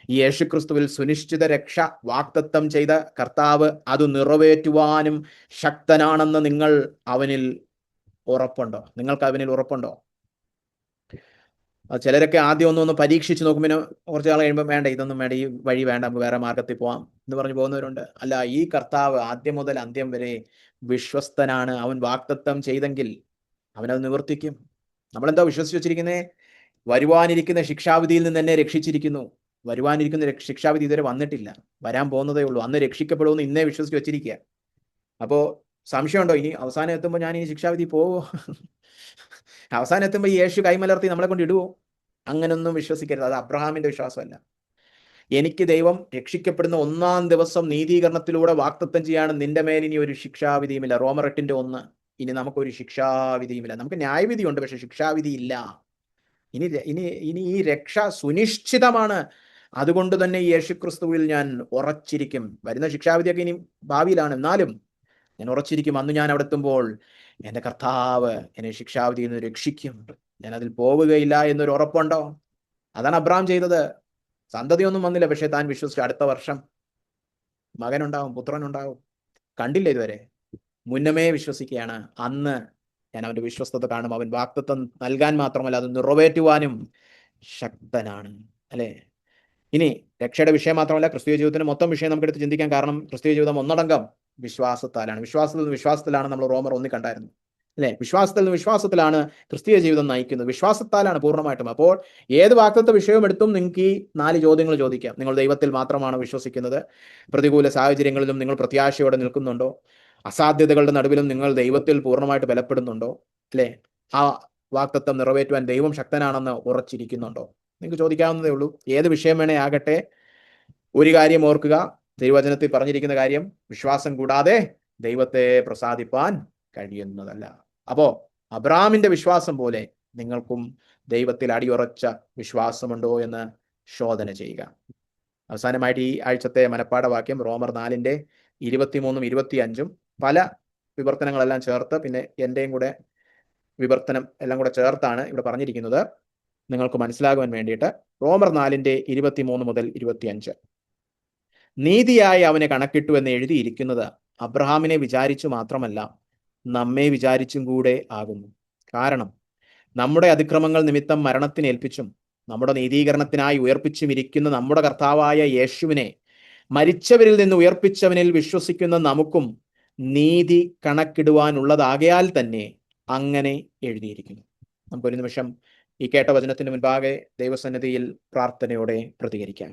ഈ യേശുക്രിസ്തുവിൽ സുനിശ്ചിത രക്ഷ വാഗ്ദത്തം ചെയ്ത കർത്താവ് അത് നിറവേറ്റുവാനും ശക്തനാണെന്ന് നിങ്ങൾക്ക് അവനിൽ ഉറപ്പുണ്ടോ? ചിലരൊക്കെ ആദ്യം ഒന്ന് പരീക്ഷിച്ച് നോക്കും, പിന്നെ കുറച്ച് നാൾ കഴിയുമ്പോൾ വേണ്ട, ഇതൊന്നും വേണ്ട, ഈ വഴി വേണ്ട, നമുക്ക് വേറെ മാർഗത്തിൽ പോവാം എന്ന് പറഞ്ഞു പോകുന്നവരുണ്ട്. അല്ല, ഈ കർത്താവ് ആദ്യം മുതൽ അന്ത്യം വരെ വിശ്വസ്തനാണ്. അവൻ വാഗ്ദത്തം ചെയ്തെങ്കിൽ അവനത് നിവർത്തിക്കും. നമ്മളെന്താ വിശ്വസിച്ച് വെച്ചിരിക്കുന്നേ? വരുവാനിരിക്കുന്ന ശിക്ഷാവിധിയിൽ നിന്ന് എന്നെ രക്ഷിച്ചിരിക്കുന്നു. വരുവാനിരിക്കുന്ന ശിക്ഷാവിധി ഇതുവരെ വന്നിട്ടില്ല, വരാൻ പോകുന്നതേ ഉള്ളൂ. അന്ന് രക്ഷിക്കപ്പെടുമെന്ന് ഇന്നേ വിശ്വസിച്ച് വെച്ചിരിക്കുക. അപ്പോൾ സംശയമുണ്ടോ, ഇനി അവസാനം എത്തുമ്പോൾ ഞാൻ ഈ ശിക്ഷാവിധി പോവോ? അവസാനം എത്തുമ്പോൾ ഈ യേശു കൈമലർത്തി നമ്മളെ കൊണ്ട് ഇടുവോ? അങ്ങനൊന്നും വിശ്വസിക്കരുത്. അത് അബ്രഹാമിന്റെ വിശ്വാസമല്ല. എനിക്ക് ദൈവം രക്ഷിക്കപ്പെടുന്ന 1-ാം ദിവസം നീതീകരണത്തിലൂടെ വാഗ്ദത്തം ചെയ്യാണ്, നിന്റെ മേൽ ഇനി ഒരു ശിക്ഷാവിധിയുമില്ല. റോമർ 8:1. ഇനി നമുക്കൊരു ശിക്ഷാവിധിയുമില്ല. നമുക്ക് ന്യായവിധിയുണ്ട്, പക്ഷെ ശിക്ഷാവിധി ഇല്ല. ഇനി ഈ രക്ഷ സുനിശ്ചിതമാണ്. അതുകൊണ്ട് തന്നെ ഈ യേശുക്രിസ്തുവിൽ ഞാൻ ഉറച്ചിരിക്കും. വരുന്ന ശിക്ഷാവിധിയൊക്കെ ഇനി ഭാവിയിലാണ്, എന്നാലും ഞാൻ ഉറച്ചിരിക്കും. അന്ന് ഞാൻ അവിടെ എത്തുമ്പോൾ എൻ്റെ കർത്താവ് എന്നെ ശിക്ഷാവിധിയിൽ നിന്ന് രക്ഷിക്കും, ഞാൻ അതിൽ പോവുകയില്ല എന്നൊരു ഉറപ്പുണ്ടോ? അതാണ് അബ്രഹാം ചെയ്തത്. സന്തതിയൊന്നും വന്നില്ല, പക്ഷെ താൻ വിശ്വസിച്ചു അടുത്ത വർഷം മകനുണ്ടാവും, പുത്രനുണ്ടാവും. കണ്ടില്ല ഇതുവരെ, മുന്നമേ വിശ്വസിക്കുകയാണ്. അന്ന് ഞാൻ അവന്റെ വിശ്വസ്തത കാണും. അവൻ വാഗ്ദത്തം നൽകാൻ മാത്രമല്ല അത് നിറവേറ്റുവാനും ശക്തനാണ്. അല്ലെ? ഇനി രക്ഷയുടെ വിഷയം മാത്രമല്ല, ക്രിസ്തീയ ജീവിതത്തിന്റെ മൊത്തം വിഷയം നമുക്കെടുത്ത് ചിന്തിക്കാം. കാരണം ക്രിസ്തീയ ജീവിതം ഒന്നടങ്കം വിശ്വാസത്താലാണ്. വിശ്വാസത്തിലാണ് നമ്മൾ റോമർ 1 കണ്ടായിരുന്നു. അല്ലെ? വിശ്വാസത്തിൽ നിന്ന് വിശ്വാസത്തിലാണ് ക്രിസ്തീയ ജീവിതം നയിക്കുന്നത്. വിശ്വാസത്താലാണ് പൂർണ്ണമായിട്ടും. അപ്പോൾ ഏത് വാഗ്ദത്ത വിഷയവും എടുത്തും നിങ്ങൾക്ക് ഈ 4 ചോദ്യങ്ങൾ ചോദിക്കാം. നിങ്ങൾ ദൈവത്തിൽ മാത്രമാണോ വിശ്വസിക്കുന്നത്? പ്രതികൂല സാഹചര്യങ്ങളിലും നിങ്ങൾ പ്രത്യാശയോടെ നിൽക്കുന്നുണ്ടോ? അസാധ്യതകളുടെ നടുവിലും നിങ്ങൾ ദൈവത്തിൽ പൂർണ്ണമായിട്ട് ബലപ്പെടുന്നുണ്ടോ? അല്ലെ? ആ വാഗ്ദത്തം നിറവേറ്റുവാൻ ദൈവം ശക്തനാണെന്ന് ഉറച്ചിരിക്കുന്നുണ്ടോ? നിങ്ങൾക്ക് ചോദിക്കാവുന്നതേ ഉള്ളൂ. ഏത് വിഷയം വേണേ ആകട്ടെ, ഒരു കാര്യം ഓർക്കുക, തിരുവചനത്തിൽ പറഞ്ഞിരിക്കുന്ന കാര്യം, വിശ്വാസം കൂടാതെ ദൈവത്തെ പ്രസാദിപ്പാൻ കഴിയുന്നതല്ല. അപ്പോ അബ്രഹാമിന്റെ വിശ്വാസം പോലെ നിങ്ങൾക്കും ദൈവത്തിൽ അടിയുറച്ച വിശ്വാസമുണ്ടോ എന്ന് ശോധന ചെയ്യുക. അവസാനമായിട്ട് ഈ ആഴ്ചത്തെ മനപ്പാഠവാക്യം റോമർ 4ന്റെ 23ഉം 25ഉം പല വിവർത്തനങ്ങളെല്ലാം ചേർത്ത്, പിന്നെ എന്റെയും കൂടെ വിവർത്തനം എല്ലാം കൂടെ ചേർത്താണ് ഇവിടെ പറഞ്ഞിരിക്കുന്നത്. നിങ്ങൾക്ക് മനസ്സിലാകുവാൻ വേണ്ടിയിട്ട് റോമർ 4ന്റെ 23 മുതൽ 25. നീതിയായി അവനെ കണക്കിട്ടു എന്ന് എഴുതിയിരിക്കുന്നത് അബ്രഹാമിനെ വിചാരിച്ചു മാത്രമല്ല, നമ്മെ വിചാരിച്ചും കൂടെ ആകുന്നു. കാരണം നമ്മുടെ അതിക്രമങ്ങൾ നിമിത്തം മരണത്തിന് ഏൽപ്പിച്ചും നമ്മുടെ നീതീകരണത്തിനായി ഉയർപ്പിച്ചും ഇരിക്കുന്ന നമ്മുടെ കർത്താവായ യേശുവിനെ മരിച്ചവരിൽ നിന്ന് ഉയർപ്പിച്ചവനിൽ വിശ്വസിക്കുന്ന നമുക്കും നീതി കണക്കിടുവാനുള്ളതാകയാൽ തന്നെ അങ്ങനെ എഴുതിയിരിക്കുന്നു. നമുക്കൊരു നിമിഷം ഈ കേട്ട വചനത്തിന് മുൻപാകെ ദൈവസന്നിധിയിൽ പ്രാർത്ഥനയോടെ പ്രതികരിക്കാം.